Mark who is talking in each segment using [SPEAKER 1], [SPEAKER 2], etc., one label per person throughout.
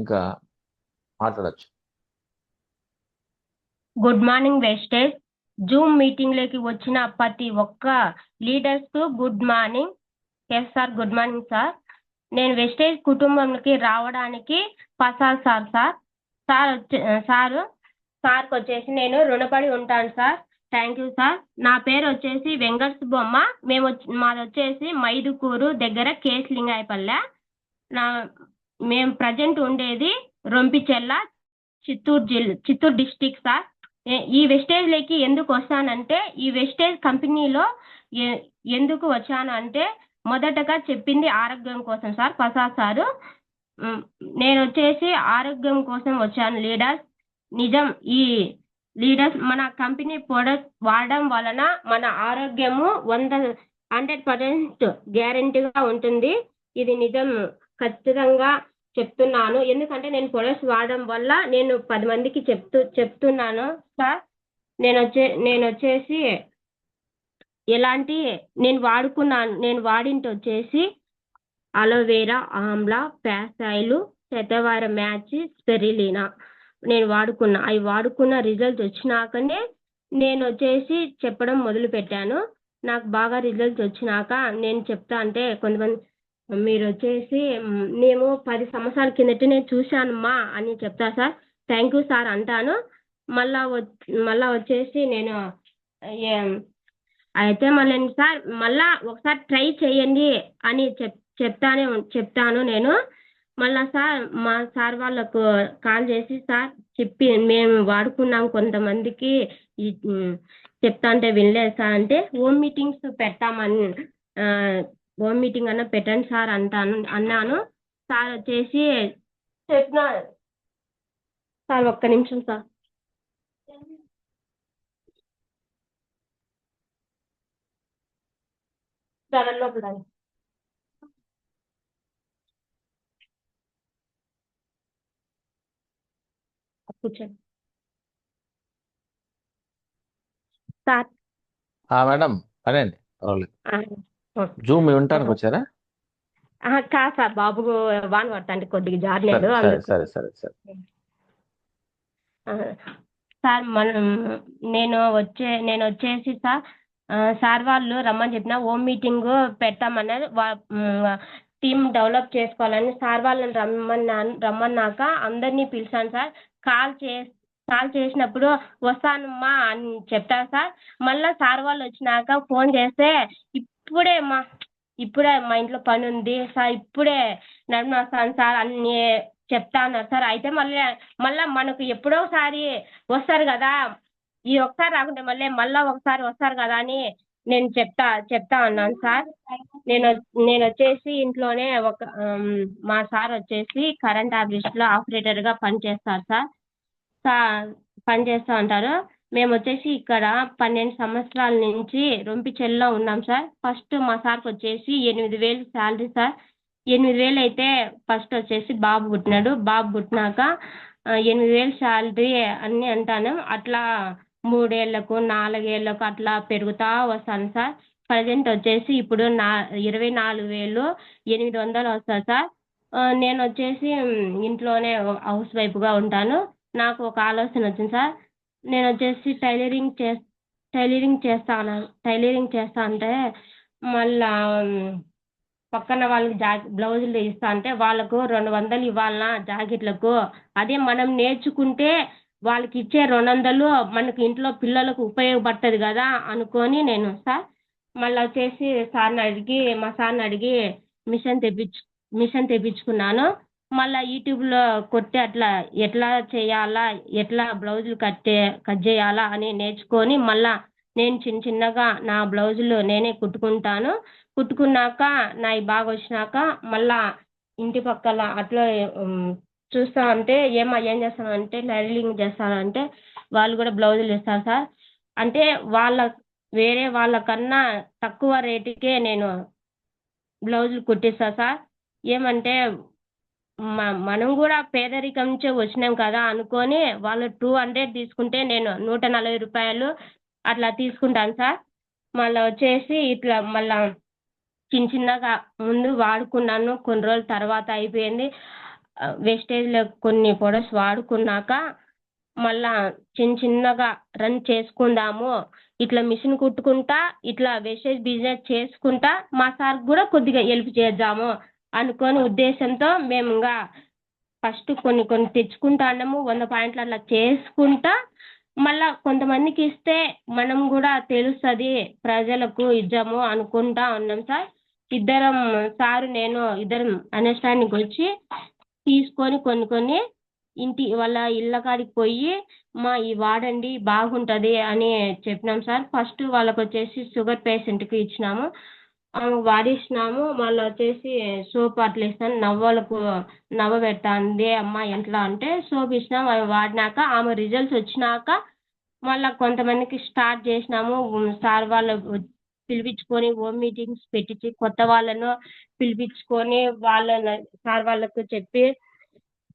[SPEAKER 1] ఇంకా మాట్లాడచ్చు.
[SPEAKER 2] Good morning Vestige. Zoom మీటింగ్లోకి వచ్చిన ప్రతి ఒక్క లీడర్స్కు good morning. Yes sir, good morning sir. నేను వెస్టేజ్ కుటుంబంలోకి రావడానికి ప్రసాద్ సార్ సార్కి వచ్చేసి నేను రుణపడి ఉంటాను సార్. Thank you sir. నా పేరు వచ్చేసి వెంకట్ బొమ్మ. మాది వచ్చేసి మైదుకూరు దగ్గర కేశలింగాయపల్లె. మేము ప్రజెంట్ ఉండేది రొంపిచెల్ల, చిత్తూరు డిస్టిక్ సార్. ఈ వెస్టేజ్లోకి ఎందుకు వస్తానంటే, ఈ వెస్టేజ్ కంపెనీలో ఎందుకు వచ్చాను అంటే, మొదటగా చెప్పింది ఆరోగ్యం కోసం సార్ ప్రసాద్ సారు. నేను వచ్చేసి ఆరోగ్యం కోసం వచ్చాను లీడర్స్. నిజం, ఈ లీడర్స్ మన కంపెనీ ప్రొడక్ట్ వాడడం వలన మన ఆరోగ్యము 100% గ్యారెంటీగా ఉంటుంది. ఇది నిజం, ఖచ్చితంగా చెప్తున్నాను. ఎందుకంటే నేను ప్రొడక్ట్స్ వాడడం వల్ల నేను 10 మందికి చెప్తున్నాను సార్. నేను వచ్చేసి ఎలాంటి నేను వాడింటి వచ్చేసి అలోవేరా, ఆమ్లా, ప్యాసాయిలు, శతవార మ్యాచ్, స్పెరిలీనా నేను అవి వాడుకున్న రిజల్ట్ వచ్చినాకనే నేను వచ్చేసి చెప్పడం మొదలు పెట్టాను. నాకు బాగా రిజల్ట్స్ వచ్చినాక నేను చెప్తా అంటే కొంతమంది మీరు వచ్చేసి మేము 10 సంవత్సరాల కిందటనే చూశానమ్మా అని చెప్తా సార్. థ్యాంక్ యూ సార్ అంటాను. మళ్ళా వచ్చేసి నేను అయితే మళ్ళీ సార్ మళ్ళా ఒకసారి ట్రై చేయండి అని చెప్తాను నేను. మళ్ళా సార్ మా సార్ వాళ్ళకు కాల్ చేసి సార్ చెప్పి మేము వాడుకున్నాం కొంతమందికి చెప్తా అంటే వినలేదు సార్ అంటే హోమ్ మీటింగ్స్ పెడతామని హోమ్ మీటింగ్ అన్న పెట్టండి సార్ అన్నాను. సార్ వచ్చేసి చెప్పిన సార్ ఒక్క నిమిషం సార్. లోపల కూర్చోండి సార్.
[SPEAKER 1] మేడం అనండి, పర్వాలేదు. జూమ్ వినటానికి వచ్చారా?
[SPEAKER 2] కాదు సార్, బాబు వాన్ పడతాండి కొద్దిగా జారలేదు.
[SPEAKER 1] సరే సరే సరే
[SPEAKER 2] సార్ నేను వచ్చేసి సార్ వాళ్ళు రమ్మని చెప్పిన హోమ్ మీటింగ్ పెట్టామన్నారు. టీం డెవలప్ చేసుకోవాలని సార్ వాళ్ళని రమ్మన్నాక అందరినీ పిలిచాను సార్. కాల్ చేసినప్పుడు వస్తానమ్మా అని చెప్తారు సార్. మళ్ళీ సార్ వాళ్ళు వచ్చినాక ఫోన్ చేస్తే ఇప్పుడే మా ఇంట్లో పని ఉంది సార్, ఇప్పుడే నడుము వస్తాను సార్ అన్ని చెప్తా ఉన్నారు సార్. అయితే మళ్ళీ మనకు ఎప్పుడోసారి వస్తారు కదా, ఈ ఒకసారి రాకుంటే మళ్ళా ఒకసారి వస్తారు కదా అని నేను చెప్తా ఉన్నాను సార్. నేను వచ్చేసి ఇంట్లోనే మా సార్ వచ్చేసి కరెంట్ ఆఫీస్లో ఆపరేటర్గా పనిచేస్తారు సార్. పనిచేస్తూ ఉంటారు. మేము వచ్చేసి ఇక్కడ 12 సంవత్సరాల నుంచి రొంపిచెల్లో ఉన్నాం సార్. ఫస్ట్ మా సార్కి వచ్చేసి 8,000 శాలరీ సార్. 8,000 అయితే ఫస్ట్ వచ్చేసి బాబు పుట్టినాడు. బాబు పుట్టినాక 8,000 శాలరీ అన్నీ అంటాను. అట్లా 3 ఏళ్లకు 4 ఏళ్లకు అట్లా పెరుగుతూ వస్తాను సార్. ప్రజెంట్ వచ్చేసి ఇప్పుడు 24,800 వస్తుంది సార్. నేను వచ్చేసి ఇంట్లోనే హౌస్ వైఫ్గా ఉంటాను. నాకు ఒక ఆలోచన వచ్చింది సార్. నేను వచ్చేసి టైలరింగ్ చేస్తా అంటే మళ్ళా పక్కన వాళ్ళకి బ్లౌజులు ఇస్తా అంటే వాళ్ళకు 200 ఇవ్వాలన్నా జాకెట్లకు. అదే మనం నేర్చుకుంటే వాళ్ళకి ఇచ్చే 200 మనకి ఇంట్లో పిల్లలకు ఉపయోగపడుతుంది కదా అనుకొని నేను సార్ మళ్ళీ వచ్చేసి మా సార్ని అడిగి మిషన్ తెప్పించుకున్నాను. మళ్ళీ యూట్యూబ్లో కొట్టి అట్లా ఎట్లా చేయాలా, ఎట్లా బ్లౌజులు కట్ చేయాలా అని నేర్చుకొని మళ్ళా నేను చిన్నగా నా బ్లౌజులు నేనే కుట్టుకున్నాక నాయి బాగా వచ్చినాక మళ్ళా ఇంటి పక్కల అట్లా చూస్తా ఉంటే ఏం చేస్తానంటే టైలరింగ్ చేస్తానంటే వాళ్ళు కూడా బ్లౌజులు ఇస్తారు సార్. అంటే వేరే వాళ్ళకన్నా తక్కువ రేటుకే నేను బ్లౌజులు కుట్టిస్తా సార్. ఏమంటే మనం కూడా పేదరికం నుంచే వచ్చినాం కదా అనుకొని వాళ్ళు 200 తీసుకుంటే నేను 140 రూపాయలు అట్లా తీసుకుంటాను సార్. మళ్ళీ వచ్చేసి ఇట్లా మళ్ళా చిన్నగా ముందు వాడుకున్నాను, కొన్ని రోజుల తర్వాత అయిపోయింది. వేస్టేజ్లో కొన్ని ప్రొడక్ట్స్ వాడుకున్నాక మళ్ళా చిన్నగా రన్ చేసుకుందాము, ఇట్లా మిషన్ కుట్టుకుంటా ఇట్లా వేస్టేజ్ బిజినెస్ చేసుకుంటా మా సార్ కూడా కొద్దిగా హెల్ప్ చేద్దాము అనుకోని ఉద్దేశంతో మేము ఇంకా ఫస్ట్ కొన్ని తెచ్చుకుంటాము, 100 పాయింట్లు అట్లా చేసుకుంటా మళ్ళా కొంతమందికి ఇస్తే మనం కూడా తెలుస్తుంది ప్రజలకు ఇద్దాము అనుకుంటా ఉన్నాం సార్. ఇద్దరం సారు నేను ఇద్దరం అండర్స్టాండింగ్ వచ్చి తీసుకొని కొన్ని వాళ్ళ ఇళ్ళ కాడికి పోయి ఈ వాడండి బాగుంటుంది అని చెప్పినాం సార్. ఫస్ట్ వాళ్ళకి వచ్చేసి షుగర్ పేషెంట్కి ఇచ్చినాము, వాడిచ్చినాము. మళ్ళీ వచ్చేసి సోప్ అట్లా ఇస్తాను, వాళ్ళకు నవ్వ పెడతాంది అమ్మ ఎట్లా అంటే సోప్ ఇచ్చినాము. అవి వాడినాక ఆమె రిజల్ట్స్ వచ్చినాక మళ్ళీ కొంతమందికి స్టార్ట్ చేసినాము. సార్ వాళ్ళు పిలిపించుకొని హోమ్ మీటింగ్స్ పెట్టించి కొత్త వాళ్ళను పిలిపించుకొని సార్ వాళ్ళకు చెప్పి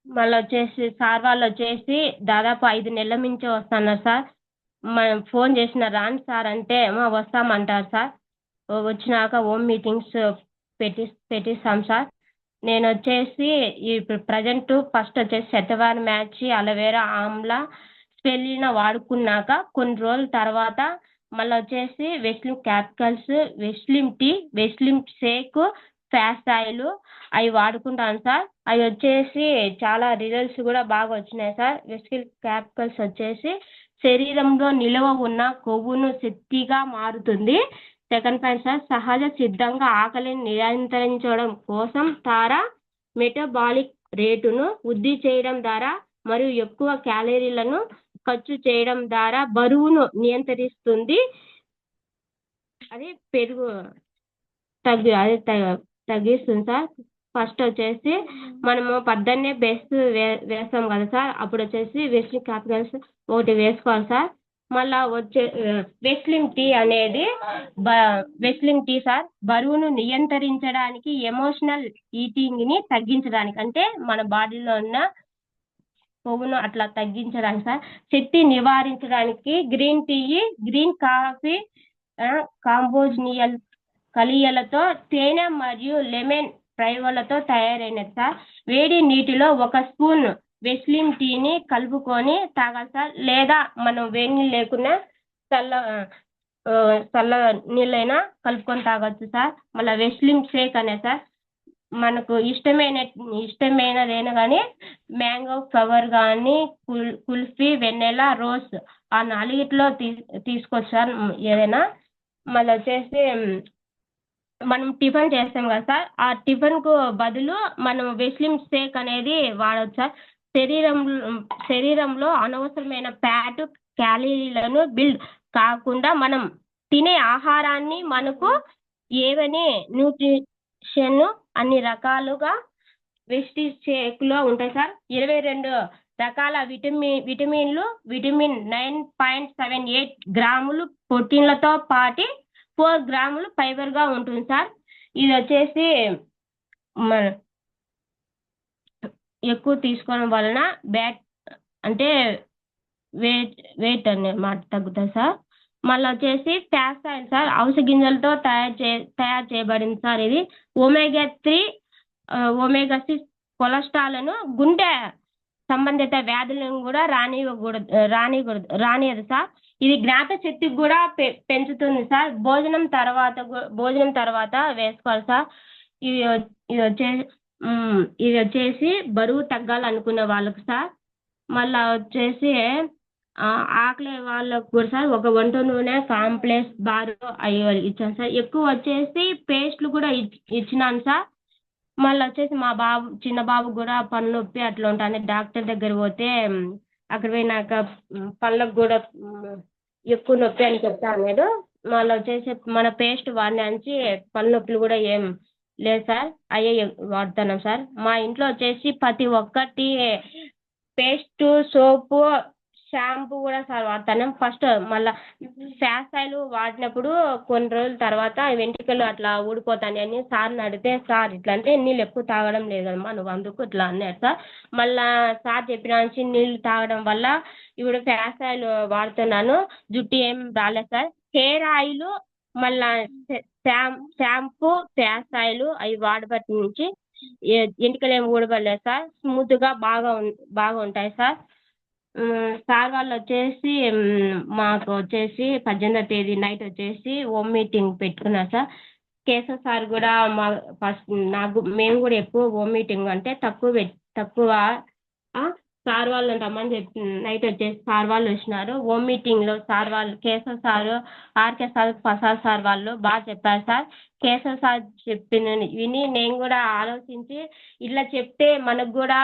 [SPEAKER 2] మళ్ళీ వచ్చేసి సార్ వాళ్ళు వచ్చేసి దాదాపు 5 నెలల నుంచి వస్తున్నారు సార్. మనం ఫోన్ చేసిన రాండి సార్ అంటే వస్తామంటారు సార్. వచ్చినాక హోమ్ మీటింగ్స్ పెట్టిస్తాం సార్. నేను వచ్చేసి ఇప్పుడు ప్రజెంట్ ఫస్ట్ వచ్చేసి శతవారి మ్యాచ్ అలోవేరా ఆమ్లా స్పెల్లినా వాడుకున్నాక కొన్ని రోజుల తర్వాత మళ్ళీ వచ్చేసి Veslim capitals, Veslim tea, Veslim shake, fast oil అవి వాడుకుంటాను సార్. అవి వచ్చేసి చాలా రిజల్ట్స్ కూడా బాగా వచ్చినాయి సార్. వెస్లిమ్ క్యాపిటల్స్ వచ్చేసి శరీరంలో నిల్వ ఉన్న కొవ్వును శక్తిగా మారుతుంది. సెకండ్ పాయింట్ సార్, సహజ సిద్ధంగా ఆకలిని నియంత్రించడం కోసం మెటబాలిక్ రేటును వృద్ధి చేయడం ద్వారా మరియు ఎక్కువ క్యాలరీలను ఖర్చు చేయడం ద్వారా బరువును నియంత్రిస్తుంది. అది పెరుగు తగ్గిస్తుంది సార్. ఫస్ట్ వచ్చేసి మనము పొద్దున్నే బెస్ట్ వేస్తాం కదా సార్, అప్పుడు వచ్చేసి వెస్లిమ్ క్యాపిటల్స్ ఒకటి వేసుకోవాలి సార్. మళ్ళా వెస్లిమ్ టీ అనేది వెస్లిమ్ టీ సార్ బరువును నియంత్రించడానికి, ఎమోషనల్ ఈటింగ్ని తగ్గించడానికి, అంటే మన బాడీలో ఉన్న కొవ్వును అట్లా తగ్గించడానికి సార్. శక్తి నివారించడానికి గ్రీన్ టీ, గ్రీన్ కాఫీ కాంబోజినియల్ కలియలతో తేనె మరియు లెమన్ ఫ్లేవర్లతో తయారైనది సార్. వేడి నీటిలో 1 స్పూన్ వెస్లిమ్ టీని కలుపుకొని తాగాలి సార్. లేదా మనం వేడి నీళ్ళు లేకుండా చల్ల నీళ్ళైనా కలుపుకొని తాగొచ్చు సార్. మళ్ళీ వెస్లిమ్ షేక్ అనే సార్ మనకు ఇష్టమైనదైనా కానీ మ్యాంగో ఫ్లవర్ కానీ కుల్ఫీ, వెన్నెలా, రోజ్ ఆ 4ట్లో తీసుకోవచ్చు సార్ ఏదైనా. మళ్ళీ వచ్చేసి మనం టిఫిన్ చేస్తాం కదా సార్, ఆ టిఫిన్కు బదులు మనం వెస్లిమ్ షేక్ అనేది వాడవచ్చు సార్. శరీరంలో అనవసరమైన ఫ్యాట్, క్యాలరీలను బిల్డ్ కాకుండా మనం తినే ఆహారాన్ని మనకు ఏవని న్యూట్రిషన్ అన్ని రకాలుగా వెస్టిజ్ షేక్లో ఉంటాయి సార్. 22 రకాల విటమిన్లు, విటమిన్ 9.78 గ్రాములు ప్రోటీన్లతో పాటు 4 గ్రాములు ఫైబర్గా ఉంటుంది సార్. ఇది వచ్చేసి ఎక్కువ తీసుకోవడం వలన అంటే వెయిట్ అన్నమాట తగ్గుతుంది సార్. మళ్ళీ వచ్చేసి ఫ్యాస్ట్ ఆయిల్ సార్ అవిసె గింజలతో తయారు చేయబడింది సార్. ఇది ఒమేగా 3, ఒమేగా 6 కొలెస్ట్రాల్ను, గుండె సంబంధిత వ్యాధులను కూడా రానియదు సార్. ఇది జ్ఞాపక శక్తికి కూడా పెంచుతుంది సార్. భోజనం తర్వాత వేసుకోవాలి సార్. ఇది వచ్చేసి బరువు తగ్గాలనుకునే వాళ్ళకు సార్. మళ్ళీ వచ్చేసి ఆకలి వాళ్ళకు కూడా సార్ ఒక వంట నూనె, కాంప్లెక్స్ బార్ అవి ఇచ్చాను సార్. ఎక్కువ వచ్చేసి పేస్ట్లు కూడా ఇచ్చినాను సార్. మళ్ళీ వచ్చేసి మా చిన్న బాబు కూడా పన్ను నొప్పి అట్లా ఉంటుంది, డాక్టర్ దగ్గర పోతే అక్కడ పోయినాక పళ్ళకు కూడా ఎక్కువ నొప్పి అని చెప్తా అన్నాడు. మళ్ళీ వచ్చేసి మన పేస్ట్ వాడినాంచి పళ్ళు నొప్పులు కూడా ఏం లేదు సార్, అయ్యే వాడుతున్నాం సార్. మా ఇంట్లో వచ్చేసి ప్రతి ఒక్కటి పేస్ట్, సోపు, షాంపూ కూడా సార్ వాడుతున్నాం. ఫస్ట్ మళ్ళీ ఫ్యాస్ట్ ఆయిల్ వాడినప్పుడు కొన్ని రోజుల తర్వాత వెంట్రుకలు అట్లా ఊడిపోతాయి అని సార్ని అడిగితే, సార్ ఇట్లా అంటే నీళ్ళు ఎక్కువ తాగడం లేదమ్మా నువ్వు అందుకు ఇట్లా అన్నారు సార్. మళ్ళీ సార్ చెప్పిన నీళ్ళు తాగడం వల్ల ఇప్పుడు ఫ్యాస్ట్ ఆయిల్ వాడుతున్నాను, జుట్టు ఏం రాలేదు సార్. హెయిర్ ఆయిల్ మళ్ళీ షాంపూ, ఫ్యాస్ట్ ఆయిల్ అవి వాడబట్టి నుంచి ఎంటికలు ఏమి ఊడబడలేదు సార్. స్మూత్గా బాగా ఉంటాయి సార్. సార్ వాళ్ళు వచ్చేసి మాకు వచ్చేసి 18వ తేదీ నైట్ వచ్చేసి హోమ్ మీటింగ్ పెట్టుకున్నారు సార్. కేశవ్ సార్ కూడా ఫస్ట్ మేము కూడా ఎక్కువ హోమ్ మీటింగ్ అంటే తక్కువ సార్ వాళ్ళు రమ్మని చెప్పి నైట్ వచ్చేసి సార్ వాళ్ళు వచ్చినారు. హోమ్ మీటింగ్లో సార్ వాళ్ళు Keshav sir, RK sir, Prasad sir వాళ్ళు బాగా చెప్పారు సార్. కేశవ్ సార్ చెప్పిన విని నేను కూడా ఆలోచించి ఇట్లా చెప్తే మనకు కూడా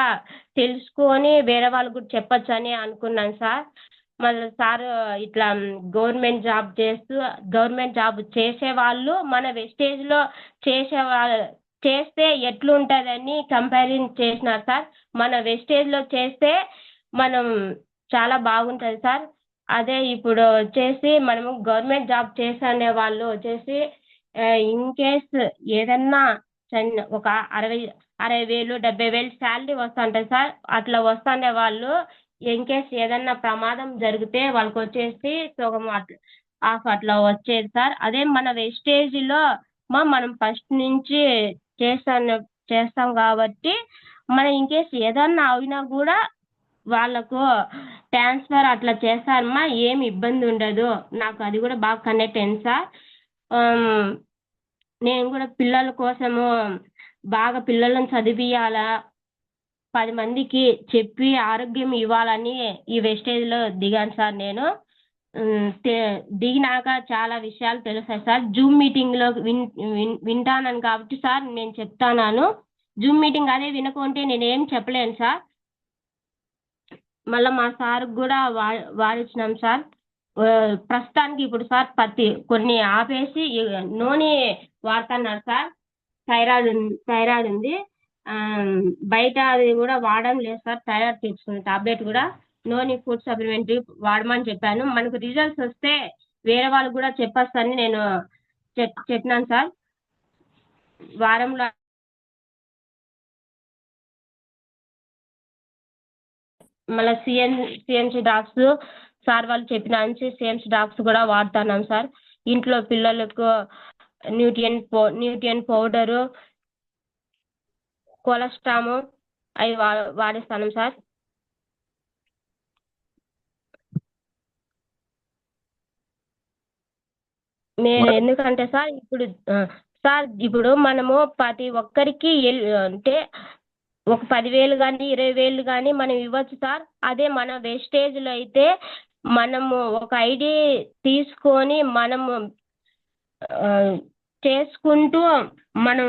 [SPEAKER 2] తెలుసుకొని వేరే వాళ్ళకు కూడా చెప్పొచ్చు అని అనుకున్నాను సార్. మళ్ళీ సార్ ఇట్లా గవర్నమెంట్ జాబ్ చేసే వాళ్ళు మన వెస్టేజ్లో చేస్తే ఎట్లుంటుందని కంపారిజన్ చేసినారు సార్. మన వెస్టేజ్లో చేస్తే మనం చాలా బాగుంటుంది సార్. అదే ఇప్పుడు వచ్చేసి మనము గవర్నమెంట్ జాబ్ చేసే వాళ్ళు వచ్చేసి ఇన్ కేస్ ఏదన్నా ఒక 60,000 70,000 శాలరీ వస్తుంటుంది సార్. అట్లా వస్తుండే వాళ్ళు ఇన్ కేస్ ఏదన్నా ప్రమాదం జరిగితే వాళ్ళకి వచ్చేసి సగం అట్లా వచ్చేది సార్. అదే మన వెస్టేజ్లో మనం ఫస్ట్ నుంచి చేస్తాం కాబట్టి మన ఇన్ కేస్ ఏదన్నా అయినా కూడా వాళ్ళకు ట్రాన్స్ఫర్ అట్లా చేస్తారమ్మా, ఏమి ఇబ్బంది ఉండదు. నాకు అది కూడా బాగా కనెక్ట్ అయింది సార్. నేను కూడా పిల్లల కోసము బాగా పిల్లలను చదివియాలా, 10 మందికి చెప్పి ఆరోగ్యం ఇవ్వాలని ఈ వెస్టేజ్లో దిగాను సార్. నేను దిగినాక చాలా విషయాలు తెలుస్తాయి సార్. జూమ్ మీటింగ్లో వింటానని కాబట్టి సార్ నేను చెప్తాను. జూమ్ మీటింగ్ అదే వినకుంటే నేనేం చెప్పలేను సార్. మళ్ళీ మా సార్కి కూడా వాడిచ్చినాం సార్. ప్రస్తుతానికి ఇప్పుడు సార్ కొన్ని ఆపేసి నూనె వాడుతున్నారు సార్. థైరాయిడ్ ఉంది. బయట అది కూడా వాడడం లేదు సార్. థైరాయిడ్ తెచ్చుకున్న టాబ్లెట్ కూడా నూనె ఫుడ్ సప్లిమెంట్ వాడమని చెప్పాను. మనకు రిజల్ట్స్ వస్తే వేరే వాళ్ళు కూడా చెప్పొచ్చని నేను చెప్పినాను సార్. వారంలో మళ్ళీ సిఎంసి డ్రాప్స్ సార్ వాళ్ళు చెప్పిన సిఎంసి డ్రాప్స్ కూడా వాడుతున్నాం సార్. ఇంట్లో పిల్లలకు న్యూట్రియన్ పౌడరు, కొలెస్ట్రాము అవి వాడిస్తాను సార్. ఎందుకంటే సార్ ఇప్పుడు మనము ప్రతి ఒక్కరికి అంటే ఒక 10,000 కానీ 20,000 కానీ మనం ఇవ్వచ్చు సార్. అదే మన వెస్టేజ్లో అయితే మనము ఒక ఐడి తీసుకొని మనము చేసుకుంటూ మనం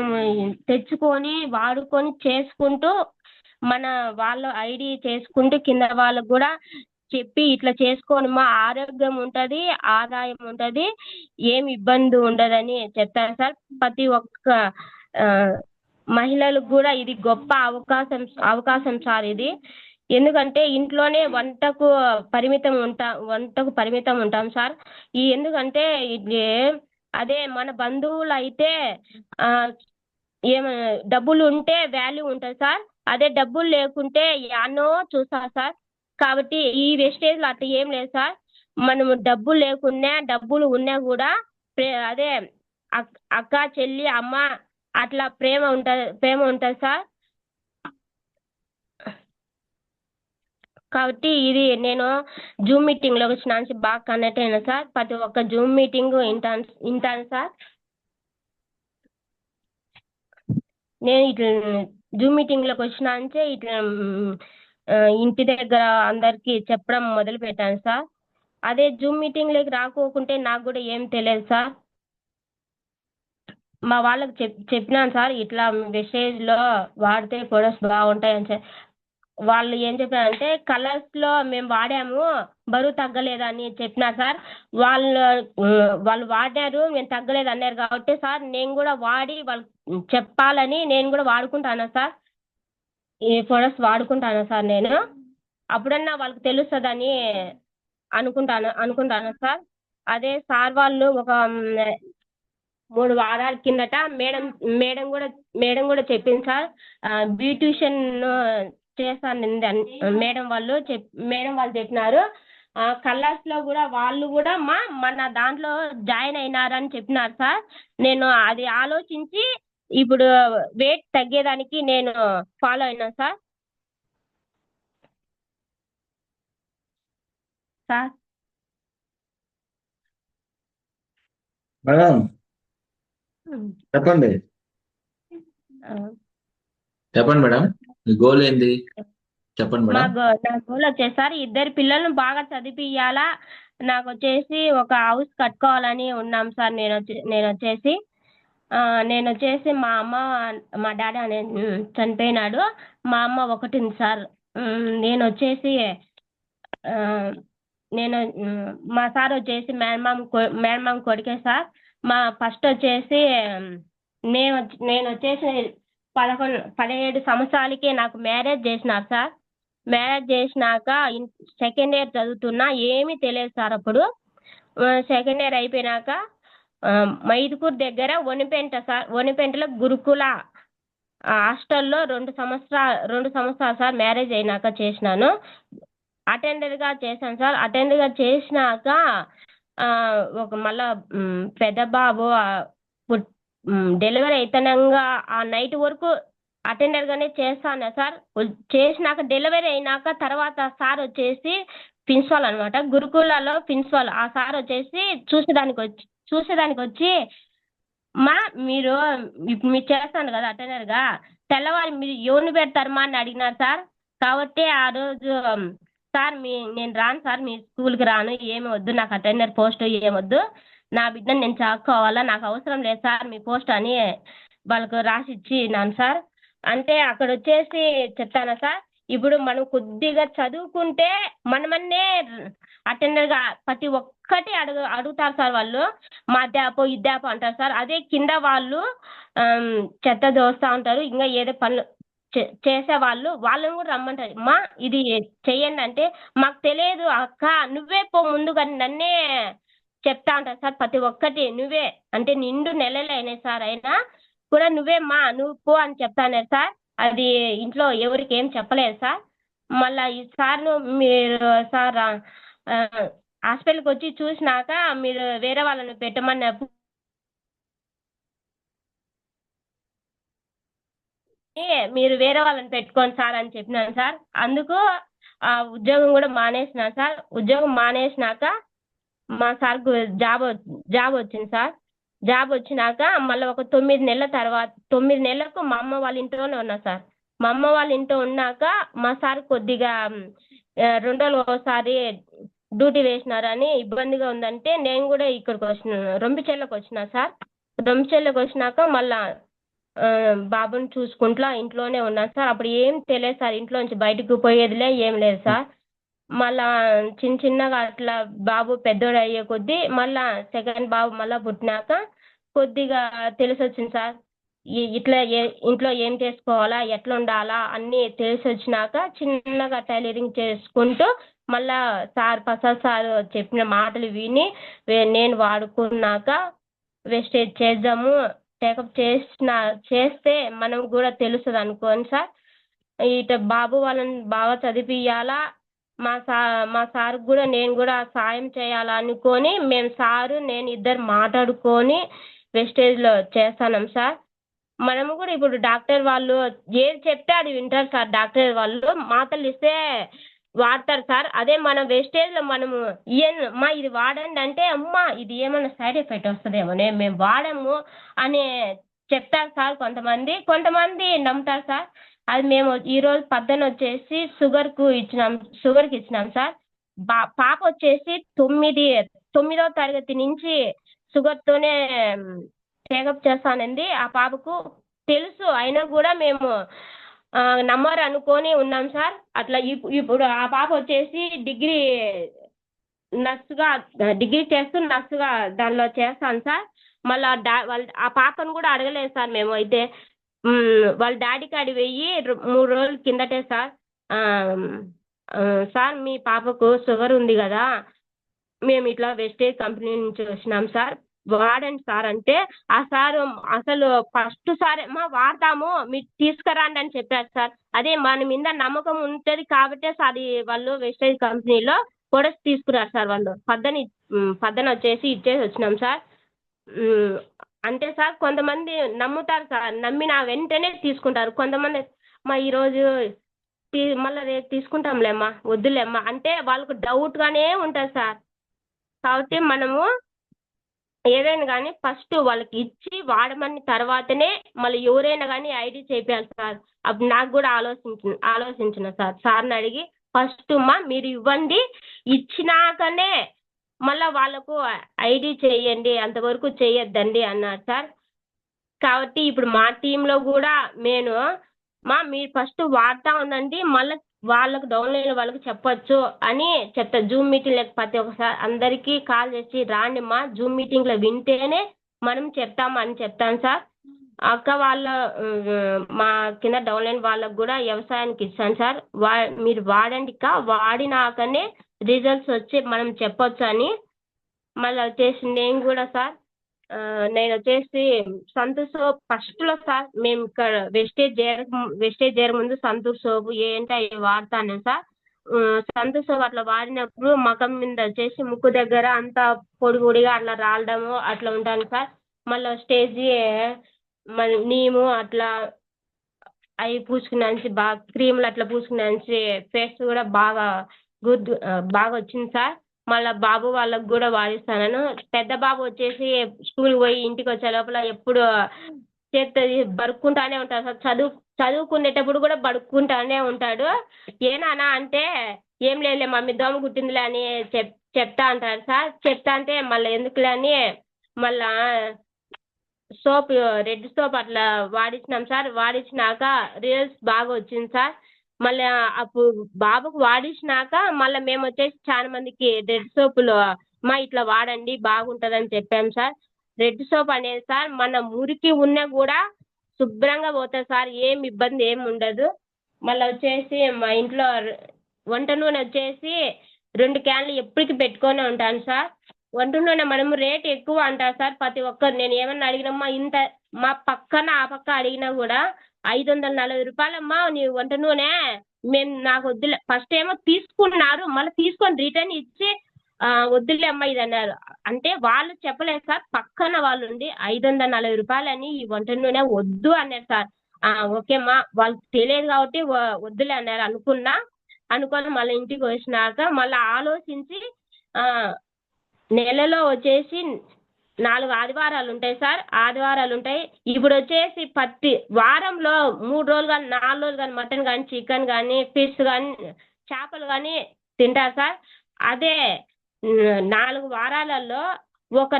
[SPEAKER 2] తెచ్చుకొని వాడుకొని చేసుకుంటూ మన వాళ్ళ ఐడి చేసుకుంటూ కింద వాళ్ళకు కూడా చెప్పి ఇట్లా చేసుకోని మా ఆరోగ్యం ఉంటుంది, ఆదాయం ఉంటుంది, ఏమి ఇబ్బంది ఉండదని చెప్తాను సార్. ప్రతి ఒక్క మహిళలకు కూడా ఇది గొప్ప అవకాశం సార్ ఇది. ఎందుకంటే ఇంట్లోనే వంటకు పరిమితం ఉంటాం సార్. ఎందుకంటే అదే మన బంధువులు అయితే డబ్బులు ఉంటే వాల్యూ ఉంటుంది సార్. అదే డబ్బులు లేకుంటే యానో చూస్తారు సార్. కాబట్టి ఈ వెస్టేజ్లో అట్లా ఏం లేదు సార్. మనము డబ్బులు లేకున్నా డబ్బులు ఉన్నా కూడా అదే అక్క చెల్లి అమ్మ అట్లా ప్రేమ ఉంటుంది సార్. కాబట్టి ఇది నేను జూమ్ మీటింగ్లోకి వచ్చినానికి బాగా కనెక్ట్ అయినా సార్. ప్రతి ఒక్క జూమ్ మీటింగ్ వింటాను సార్. నేను ఇట్లా జూమ్ మీటింగ్లోకి వచ్చినాంచే ఇట్లా ఇంటి దగ్గర అందరికీ చెప్పడం మొదలు పెట్టాను సార్. అదే జూమ్ మీటింగ్లోకి రాకోకుంటే నాకు కూడా ఏం తెలియదు సార్. మా వాళ్ళకి చెప్పినాను సార్, ఇట్లా వెస్టేజ్లో వాడితే ప్రొడక్ట్స్ బాగుంటాయని సార్. వాళ్ళు ఏం చెప్పారంటే కలర్స్లో మేము వాడాము, బరువు తగ్గలేదని చెప్పినారు సార్. వాళ్ళు వాడారు, మేము తగ్గలేదు అన్నారు కాబట్టి సార్ నేను కూడా వాడి వాళ్ళకి చెప్పాలని నేను కూడా వాడుకుంటాను సార్. ఈ ప్రొడక్ట్స్ వాడుకుంటాను సార్. నేను అప్పుడన్నా వాళ్ళకి తెలుస్తుందని అనుకుంటాను సార్. అదే సార్ వాళ్ళు ఒక 3 వారాల కిందట మేడం కూడా చెప్పింది సార్. బ్యూటిషియన్ చేస్తాను మేడం వాళ్ళు చెప్పినారు. కలర్స్లో కూడా వాళ్ళు కూడా మన దాంట్లో జాయిన్ అయినారని చెప్పినారు సార్. నేను అది ఆలోచించి ఇప్పుడు వెయిట్ తగ్గేదానికి నేను ఫాలో అయినా సార్. సార్
[SPEAKER 1] మేడం చెప్పండి
[SPEAKER 2] ఆ,
[SPEAKER 1] చెప్పండి మేడం మీ గోల్ ఏంది చెప్పండి
[SPEAKER 2] నా
[SPEAKER 1] మేడం.
[SPEAKER 2] గోల్ వచ్చేసి సార్ ఇద్దరు పిల్లల్ని బాగా చదివిపియాలా, నాకు వచ్చేసి ఒక హౌస్ కట్టుకోవాలని ఉన్నాం సార్. నేను వచ్చేసి మా అమ్మ మా డాడీ చనిపోయినాడు. మా అమ్మ ఒకటి ఉంది సార్. నేను వచ్చేసి ఆ, మా సార్ వచ్చేసి మేనమామ కొడుకే సార్. మా ఫస్ట్ వచ్చేసి నేను వచ్చేసి 17 సంవత్సరాలకి నాకు మ్యారేజ్ చేసినారు సార్. మ్యారేజ్ చేసినాక సెకండ్ ఇయర్ చదువుతున్నా, ఏమీ తెలియదు సార్ అప్పుడు. సెకండ్ ఇయర్ అయిపోయినాక మైదుకూరు దగ్గర ఒనిపెంట సార్, ఒనిపెంటలో గురుకుల హాస్టల్లో 2 సంవత్సరాలు సార్. మ్యారేజ్ అయినాక చేసినాను. అటెండర్గా చేశాను సార్. అటెండర్గా చేసినాక మళ్ళా పెద్ద బాబు డెలివరీ అయితేనంగా ఆ నైట్ వరకు అటెండర్గానే చేస్తాను సార్. చేసినాక డెలివరీ అయినాక తర్వాత సార్ వచ్చేసి ప్రిన్సిపాల్ అనమాట, గురుకులలో ప్రిన్సిపాల్. ఆ సార్ వచ్చేసి చూసేదానికి వచ్చి మీరు చేస్తాను కదా అటెండర్గా, తెల్లవారు మీరు ఎవరిని పెడతారమ్మా అని అడిగినారు సార్. కాబట్టి ఆ రోజు సార్ నేను రాను సార్, మీ స్కూల్కి రాను, ఏమి వద్దు నాకు అటెండర్ పోస్ట్ ఏమొద్దు, నా బిడ్డను నేను చాక్కోవాలా, నాకు అవసరం లేదు సార్ మీ పోస్ట్ అని వాళ్ళకు రాసి ఇచ్చినాను సార్. అంటే అక్కడ వచ్చేసి చెప్తానా సార్, ఇప్పుడు మనం కొద్దిగా చదువుకుంటే మనమన్నే అటెండర్గా ప్రతి ఒక్కటి అడుగుతారు సార్ వాళ్ళు. మా అధ్యాపో ఇద్దాపో అంటారు సార్. అదే కింద వాళ్ళు చెత్త దోస్తూ ఉంటారు, ఇంకా ఏదో పనులు చేసేవాళ్ళు, వాళ్ళని కూడా రమ్మంటారు. అమ్మా ఇది చెయ్యండి అంటే మాకు తెలియదు అక్క, నువ్వే పో ముందుగా నన్నే చెప్తా ఉంటారు సార్. ప్రతి ఒక్కటి నువ్వే, అంటే నిండు నెలలే అయినాయి సార్, అయినా కూడా నువ్వే నువ్వు పో అని చెప్తాను సార్. అది ఇంట్లో ఎవరికి ఏం చెప్పలేదు సార్. మళ్ళీ ఈ సార్ను మీరు సార్ హాస్పిటల్కి వచ్చి చూసినాక మీరు వేరే వాళ్ళని పెట్టమని మీరు వేరే వాళ్ళని పెట్టుకోండి సార్ అని చెప్పినాను సార్. అందుకు ఆ ఉద్యోగం కూడా మానేసినాను సార్. ఉద్యోగం మానేసినాక మా సార్కు జాబ్ వచ్చింది సార్. జాబ్ వచ్చినాక మళ్ళీ ఒక 9 నెలల తర్వాత 9 నెలలకు మా అమ్మ వాళ్ళ ఇంట్లోనే ఉన్నా సార్. మా అమ్మ వాళ్ళ ఇంట్లో ఉన్నాక మా సార్ కొద్దిగా 2 రోజులు ఒకసారి డ్యూటీ వేసినారని ఇబ్బందిగా ఉందంటే నేను కూడా ఇక్కడికి రొంపిచెర్లకు వచ్చినా సార్. రొంపిచెర్లకు వచ్చినాక మళ్ళా బాబుని చూసుకుంటా ఇంట్లోనే ఉన్నాను సార్. అప్పుడు ఏం తెలియదు సార్, ఇంట్లో నుంచి బయటకు పోయేదిలే ఏం లేదు సార్. మళ్ళా చిన్నగా అట్లా బాబు పెద్దోడు అయ్యే కొద్దీ మళ్ళా సెకండ్ బాబు మళ్ళా పుట్టినాక కొద్దిగా తెలిసి వచ్చింది సార్. ఇట్లా ఇంట్లో ఏం చేసుకోవాలా, ఎట్లా ఉండాలా అన్నీ తెలిసి వచ్చినాక చిన్నగా టైలరింగ్ చేసుకుంటూ మళ్ళా ప్రసాద్ సార్ చెప్పిన మాటలు విని నేను వాడుకున్నాక వెస్టేజ్ చేద్దాము, టేకప్ చేస్తే మనం కూడా తెలుస్తుంది అనుకోని సార్. ఇట బాబు వాళ్ళని బాగా చదివియాలా, మా సార్ కూడా నేను కూడా సాయం చేయాలనుకొని మేము సారు నేను ఇద్దరు మాట్లాడుకొని వెస్టేజ్లో చేస్తాం సార్. మనము కూడా ఇప్పుడు డాక్టర్ వాళ్ళు ఏది చెప్తే అది వింటారు సార్. డాక్టర్ వాళ్ళు మాటలు ఇస్తే వాడతారు సార్. అదే మన వెస్టేజ్లో మనము అమ్మా ఇది వాడండి అంటే అమ్మా ఇది ఏమైనా సైడ్ ఎఫెక్ట్ వస్తుందేమో మేము వాడము అని చెప్తారు సార్. కొంతమంది నమ్ముతారు సార్. అది మేము ఈరోజు పద్దన వచ్చేసి షుగర్కి ఇచ్చినాం సార్. పాప వచ్చేసి 9వ తరగతి నుంచి షుగర్తోనే టేకప్ చేస్తానండి. ఆ పాపకు తెలుసు, అయినా కూడా మేము నమ్మరు అనుకొని ఉన్నాం సార్. అట్లా ఇప్పుడు ఆ పాప వచ్చేసి డిగ్రీ చేస్తూ నర్సుగా దానిలో చేస్తాను సార్. మళ్ళీ ఆ పాపను కూడా అడగలేదు సార్ మేము. అయితే వాళ్ళ డాడీ కాడి వెయ్యి 3 రోజుల కిందటే సార్, సార్ మీ పాపకు షుగర్ ఉంది కదా, మేము ఇట్లా వెస్టేజ్ కంపెనీ నుంచి వచ్చినాం సార్, వాడండి సార్ అంటే ఆ సార్ అసలు ఫస్ట్ సార్ వాడతాము మీరు తీసుకురండి అని చెప్పారు సార్. అదే మన మీద నమ్మకం ఉంటుంది కాబట్టి సార్ వాళ్ళు వెస్టేజ్ కంపెనీలో ప్రొడక్ట్స్ తీసుకున్నారు సార్. వాళ్ళు పద్దన వచ్చేసి ఇచ్చేసి వచ్చినాం సార్. అంటే సార్ కొంతమంది నమ్ముతారు సార్, నమ్మిన వెంటనే తీసుకుంటారు. కొంతమంది ఈరోజు మళ్ళీ రేపు తీసుకుంటాంలేమ్మా, వద్దులేమ్మా అంటే వాళ్ళకు డౌట్గానే ఉంటుంది సార్. కాబట్టి మనము ఏదైనా కానీ ఫస్ట్ వాళ్ళకి ఇచ్చి వాడమని తర్వాతనే మళ్ళీ ఎవరైనా కానీ ఐడి చేయాలి సార్. అప్పుడు నాకు కూడా ఆలోచించిన సార్ని అడిగి ఫస్ట్ మీరు ఇవ్వండి, ఇచ్చినాకనే మళ్ళీ వాళ్ళకు ఐడి చేయండి, అంతవరకు చేయొద్దండి అన్నారు సార్. కాబట్టి ఇప్పుడు మా టీంలో కూడా నేను మీరు ఫస్ట్ వాడుతూ ఉండండి, మళ్ళీ వాళ్ళకు డౌన్లైన్ వాళ్ళకి చెప్పొచ్చు అని చెప్తా. జూమ్ మీటింగ్ ప్రతి ఒక్కసారి అందరికీ కాల్ చేసి రాండి జూమ్ మీటింగ్లో వింటేనే మనం చెప్తామని చెప్తాను సార్. అక్క వాళ్ళ మా కింద డౌన్లైన్ వాళ్ళకు కూడా వ్యవసాయానికి ఇస్తాను సార్. మీరు వాడండి అక్క, వాడినాకనే రిజల్ట్స్ వచ్చి మనం చెప్పొచ్చు అని. మళ్ళీ వచ్చేసి నేను కూడా సార్, నేను వచ్చేసి సంతూర్ సోప్ ఫస్ట్లో సార్, మేము ఇక్కడ వెస్టేజ్ చేయక ముందు సంతూర్ సోపు ఏంటో అవి వాడతాను సార్. సంతూర్ సోప్ అట్లా వాడినప్పుడు ముఖం మీద వచ్చేసి ముక్కు దగ్గర అంతా పొడి పొడిగా అట్లా రాలడము అట్లా ఉంటాను సార్. మళ్ళీ స్టేజ్ మళ్ళీ నీము అట్లా అవి పూసుకున్నాను బాగా, క్రీములు అట్లా పూసుకున్నాను, ఫేస్ కూడా బాగా బాగా వచ్చింది సార్. మళ్ళీ బాబు వాళ్ళకు కూడా వాడిస్తాను. పెద్ద బాబు వచ్చేసి స్కూల్కి పోయి ఇంటికి వచ్చే లోపల ఎప్పుడు చేస్తుంది బరుక్కుంటానే ఉంటాడు సార్. చదువుకునేటప్పుడు కూడా బడుక్కుంటానే ఉంటాడు. ఏనానా అంటే ఏం లేదులే మమ్మీ దోమ కుట్టిందిలే అని చెప్తా అంటారు సార్. చెప్తా అంటే మళ్ళీ ఎందుకులే అని మళ్ళా సోప్, రెడ్ సోప్ అట్లా వాడించినాం సార్. వాడించినాక రిజల్ట్స్ బాగా వచ్చింది సార్. మళ్ళీ అప్పుడు బాబుకు వాడించినాక మళ్ళీ మేము వచ్చేసి చాలా మందికి రెడ్ సోపులు ఇట్లా వాడండి బాగుంటుందని చెప్పాం సార్. రెడ్ సోప్ అనేది సార్ మన మురికి ఉన్నా కూడా శుభ్రంగా పోతుంది సార్, ఏం ఇబ్బంది ఏమి ఉండదు. మళ్ళీ వచ్చేసి మా ఇంట్లో వంట నూనె వచ్చేసి 2 క్యాన్లు ఎప్పటికి పెట్టుకొని ఉంటాను సార్. వంట నూనె మనము రేట్ ఎక్కువ అంటారు సార్ ప్రతి ఒక్కరు. నేను ఏమన్నా అడిగినమ్మా ఇంత, మా పక్కన ఆ పక్క అడిగినా కూడా 540 రూపాయలమ్మా నీ వంట నూనె, మేము నాకు వద్దులే. ఫస్ట్ ఏమో తీసుకున్నారు, మళ్ళీ తీసుకొని రిటర్న్ ఇచ్చి వద్దులే అమ్మా ఇది అన్నారు. అంటే వాళ్ళు చెప్పలేదు సార్, పక్కన వాళ్ళు ఉండి 540 రూపాయలని ఈ వంట నూనె వద్దు అన్నారు సార్. ఓకేమ్మా వాళ్ళకి తెలియదు కాబట్టి వద్దులే అన్నారు అనుకొని మళ్ళీ ఇంటికి వచ్చినాక మళ్ళీ ఆలోచించి నెలలో వచ్చేసి 4 ఆదివారాలు ఉంటాయి సార్. ఆదివారాలు ఉంటాయి. ఇప్పుడు వచ్చేసి ప్రతి వారంలో 3 రోజులు కానీ 4 రోజులు కానీ మటన్ కానీ చికెన్ కానీ ఫిష్ కానీ చేపలు కానీ తింటారు సార్. అదే 4 వారాలలో ఒక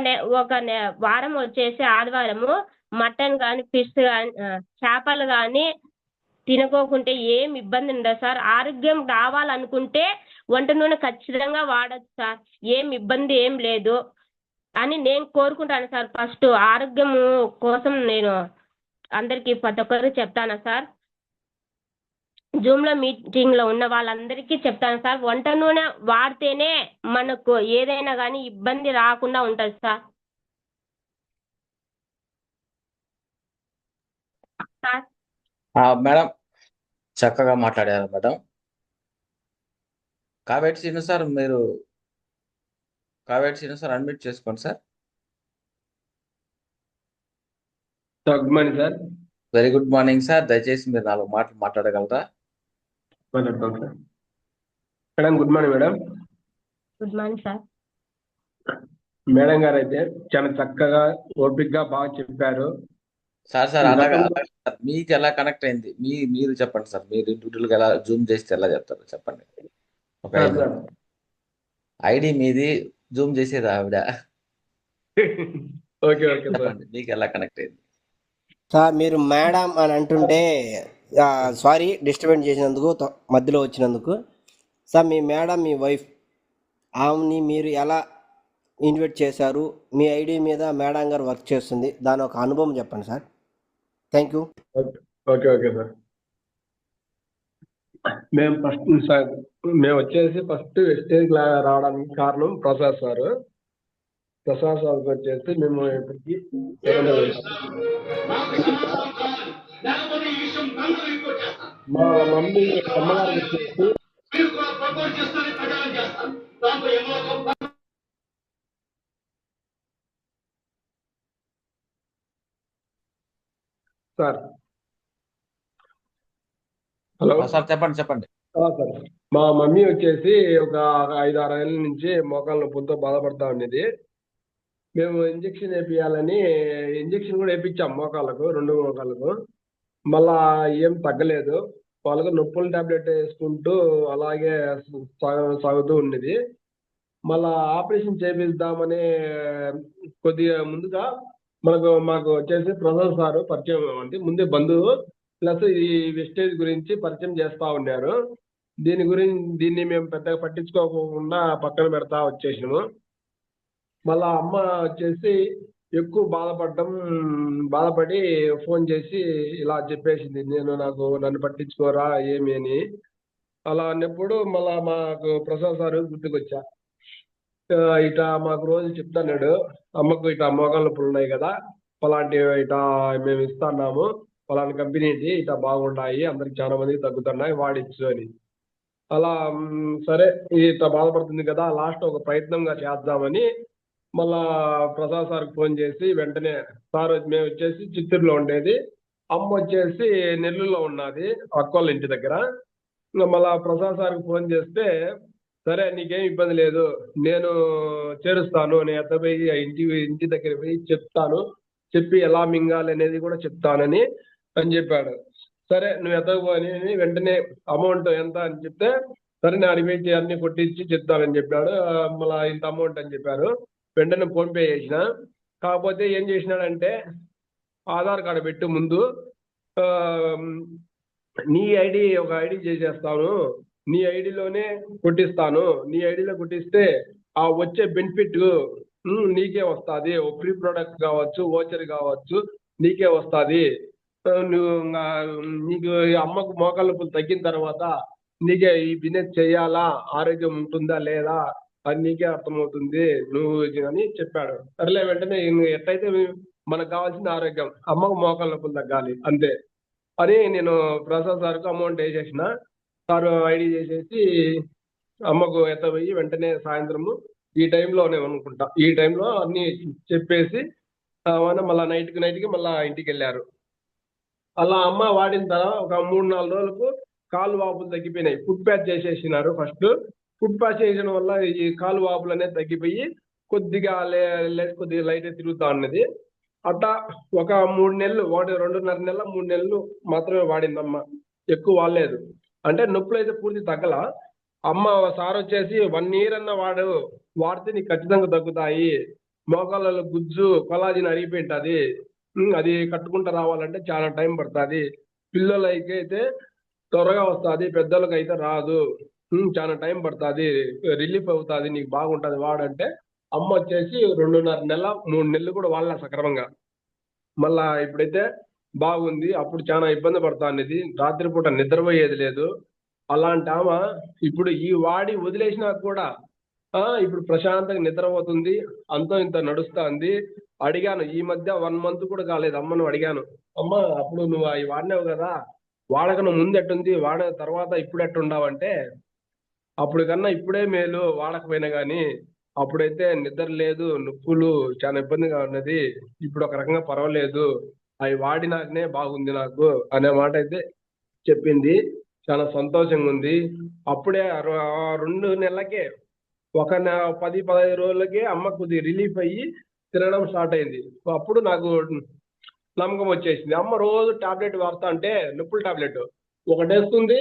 [SPEAKER 2] వారం వచ్చేసి ఆదివారము మటన్ కానీ ఫిష్ కానీ చేపలు కానీ తినుకోకుంటే ఏం ఇబ్బంది ఉండదు సార్. ఆరోగ్యం కావాలనుకుంటే వంట నూనె ఖచ్చితంగా వాడచ్చు సార్, ఏం ఇబ్బంది ఏం లేదు అని నేను కోరుకుంటాను సార్. ఫస్ట్ ఆరోగ్యం కోసం నేను అందరికీ ప్రతి ఒక్కరికి చెప్తాను సార్. జూమ్లో మీటింగ్లో ఉన్న వాళ్ళందరికీ చెప్తాను సార్, వంట నూనె వాడితేనే మనకు ఏదైనా కానీ ఇబ్బంది రాకుండా ఉంటుంది సార్.
[SPEAKER 1] మేడం చక్కగా మాట్లాడారు మేడం. కావేటి శ్రీను సార్, మీరు అడ్మిట్ చేసుకోండి sir.
[SPEAKER 3] Good morning sir.
[SPEAKER 1] Very good morning sir. దయచేసి మీరు 4 మాటలు మాట్లాడగలరా?
[SPEAKER 3] మాట్లాడతాం sir. Madam good morning madam.
[SPEAKER 2] Good morning sir.
[SPEAKER 3] Madam గారు అయితే చాలా చక్కగా ఓపిక్గా బాగా చెప్పారు
[SPEAKER 1] సార్. అలాగా మీకు ఎలా కనెక్ట్ అయింది? మీరు చెప్పండి సార్. మీరు ఇండివిజువల్గా ఎలా జూమ్ చేస్తే ఎలా చెప్తారు చెప్పండి. ఒక ఐడి మీది, జూమ్ చేసేది ఆవిడ.
[SPEAKER 3] ఓకే
[SPEAKER 1] చెప్పండి మీకు ఎలా కనెక్ట్ అయింది
[SPEAKER 4] సార్. మీరు మేడం అని అంటుంటే సారీ డిస్టర్బెన్స్ చేసినందుకు, మధ్యలో వచ్చినందుకు. సార్ మీ మేడం, మీ వైఫ్, ఆమెని మీరు ఎలా ఇన్వైట్ చేశారు? మీ ఐడి మీద మేడం గారు వర్క్ చేస్తుంది, దాని ఒక అనుభవం చెప్పండి sir. Thank you.
[SPEAKER 3] Okay sir. మేము వచ్చేసి ఫస్ట్ వెస్టేజ్ రావడానికి కారణం ప్రసాద్ సార్. వచ్చేసి మేము ఇప్పటికి మా మమ్మీ అమ్మగారు వచ్చేసి సార్ హలో.
[SPEAKER 1] సార్ చెప్పండి చెప్పండి.
[SPEAKER 3] సార్ మా మమ్మీ వచ్చేసి ఒక 5-6 ఏళ్ళ నుంచి మోకాళ్ళ నొప్పులతో బాధపడతా ఉండేది. మేము ఇంజక్షన్ వేపియాలని ఇంజక్షన్ కూడా వేయించాం మోకాళ్ళకు, 2 మోకాళ్ళకు. మళ్ళా ఏం తగ్గలేదు. వాళ్ళకు నొప్పుల టాబ్లెట్ వేసుకుంటూ అలాగే సాగుతూ ఉండేది. మళ్ళా ఆపరేషన్ చేపిద్దామని కొద్దిగా ముందుగా మాకు వచ్చేసి ప్రసాద్ సారు పరిచయం, అంటే ముందే బంధువు ప్లస్ ఈ వెస్టేజ్ గురించి పరిచయం చేస్తా ఉన్నారు. దీన్ని మేము పెద్దగా పట్టించుకోకుండా పక్కన పెడతా వచ్చేసినాము. మళ్ళా అమ్మ వచ్చేసి ఎక్కువ బాధపడి ఫోన్ చేసి ఇలా చెప్పేసింది, నన్ను పట్టించుకోరా ఏమి అని. అలా అన్నప్పుడు మళ్ళా మాకు ప్రసాద్ సారు గుర్తుకొచ్చా. ఇట మాకు రోజు చెప్తాన్నాడు, అమ్మకు ఇట మోకాళ్ళ నొప్పులు ఉన్నాయి కదా, అలాంటి ఇట మేము ఇస్తున్నాము, పలానా కంపెనీది ఇట బాగుంటాయి, అందరికి చాలా మందికి తగ్గుతున్నాయి, వాడిచ్చు అని. అలా సరే ఇట బాధపడుతుంది కదా, లాస్ట్ ఒక ప్రయత్నంగా చేద్దామని మళ్ళా ప్రసాద్ సార్కి ఫోన్ చేసి వెంటనే, సార్ మేము వచ్చేసి చిత్తూరులో ఉండేది, అమ్మ వచ్చేసి నెల్లూరులో ఉన్నది అక్కోళ్ళ ఇంటి దగ్గర. ఇంకా మళ్ళా ప్రసాద్ సార్కి ఫోన్ చేస్తే, సరే నీకేం ఇబ్బంది లేదు, నేను చేరుస్తాను, నేను ఎత్తపోయి ఇంటి దగ్గర పోయి చెప్తాను, చెప్పి ఎలా మింగాలి అనేది కూడా చెప్తానని చెప్పాడు. సరే నువ్వు ఎత్తకపోని వెంటనే అమౌంట్ ఎంత అని చెప్తే, సరే నేను అడిగి అన్ని కొట్టించి చెప్తానని చెప్పాడు. మళ్ళీ ఇంత అమౌంట్ అని చెప్పారు. వెంటనే ఫోన్పే చేసిన. కాకపోతే ఏం చేసినాడంటే, ఆధార్ కార్డు పెట్టి ముందు నీ ఐడి ఒక ఐడి చేసేస్తాను, నీ ఐడిలోనే కొట్టిస్తాను, నీ ఐడిలో కొట్టిస్తే ఆ వచ్చే బెనిఫిట్ నీకే వస్తుంది, ఫ్రీ ప్రోడక్ట్ కావచ్చు, ఓచర్ కావచ్చు, నీకే వస్తుంది. నువ్వు నీకు అమ్మకు మోకాళ్ళ నొప్పులు తగ్గిన తర్వాత నీకే ఈ బిజినెస్ చేయాలా, ఆరోగ్యం ఉంటుందా లేదా అది నీకే అర్థమవుతుంది నువ్వు అని చెప్పాడు. సర్లే వెంటనే ఎట్లయితే మనకు కావాల్సిన ఆరోగ్యం, అమ్మకు మోకాళ్ళ నొప్పులు తగ్గాలి అంతే అని నేను ప్రసాద్ సార్కు అమౌంట్ వేసేసిన. సారు ఐడి చేసేసి అమ్మకు ఎత్తపోయి వెంటనే సాయంత్రము ఈ టైంలోనే అనుకుంటా, ఈ టైంలో అన్నీ చెప్పేసి మళ్ళీ నైట్కి మళ్ళీ ఇంటికి వెళ్ళారు. అలా అమ్మ వాడిన తర్వాత ఒక 3-4 రోజులకు కాలు వాపులు తగ్గిపోయినాయి. ఫుడ్ ప్యాచ్ చేసేసినారు ఫస్ట్. ఫుడ్ ప్యాచ్ చేయడం వల్ల ఈ కాలు వాపులు అనేది తగ్గిపోయి కొద్దిగా కొద్దిగా లైట్గా తిరుగుతా ఉన్నది. అట్లా ఒక 3 నెలలు, 2.5 నెలల 3 నెలలు మాత్రమే వాడిందమ్మ, ఎక్కువ వాడలేదు. అంటే నొప్పులు అయితే పూర్తి తగ్గల. అమ్మ సార్ వచ్చేసి 1 year అన్న వాడితే నీకు ఖచ్చితంగా తగ్గుతాయి, మోకాళ్ళలో గుజ్జు కొలాజిన్ అరిగిపోయి ఉంటుంది, అది కట్టుకుంటూ రావాలంటే చాలా టైం పడుతుంది, పిల్లలకైతే త్వరగా వస్తుంది, పెద్దలకు అయితే రాదు, చాలా టైం పడుతుంది, రిలీఫ్ అవుతుంది, నీకు బాగుంటుంది వాడంటే అమ్మ వచ్చేసి 2.5 నెలల 3 నెలలు కూడా వాళ్ళ సక్రమంగా. మళ్ళా ఇప్పుడైతే బాగుంది. అప్పుడు చాలా ఇబ్బంది పడతా ఉండేది, రాత్రిపూట నిద్రపోయేది లేదు. అలాంటి ఆమె ఇప్పుడు ఈ వాడి వదిలేసినా కూడా ఇప్పుడు ప్రశాంతంగా నిద్రపోతుంది, అంతో ఇంత నడుస్తుంది. అడిగాను ఈ మధ్య 1 month కూడా కాలేదు, అమ్మను అడిగాను, అమ్మ అప్పుడు నువ్వు అవి వాడినావు కదా, వాడకను ముందు ఎట్టుంది, వాడిన తర్వాత ఇప్పుడు ఎట్టుండవంటే, అప్పుడు కన్నా ఇప్పుడే మేలు వాడకపోయినా కానీ, అప్పుడైతే నిద్ర లేదు, నొప్పులు చాలా ఇబ్బందిగా ఉన్నది, ఇప్పుడు ఒక రకంగా పర్వాలేదు, అవి వాడినాకనే బాగుంది నాకు అనే మాట అయితే చెప్పింది. చాలా సంతోషంగా ఉంది. అప్పుడే 2 నెలలకే ఒక 10-15 రోజులకే అమ్మ కొద్దిగా రిలీఫ్ అయ్యి తినడం స్టార్ట్ అయింది. అప్పుడు నాకు నమ్మకం వచ్చేసింది. అమ్మ రోజు టాబ్లెట్ వాడుతా అంటే, నొప్పుల టాబ్లెట్ ఒకటి వేస్తుంది,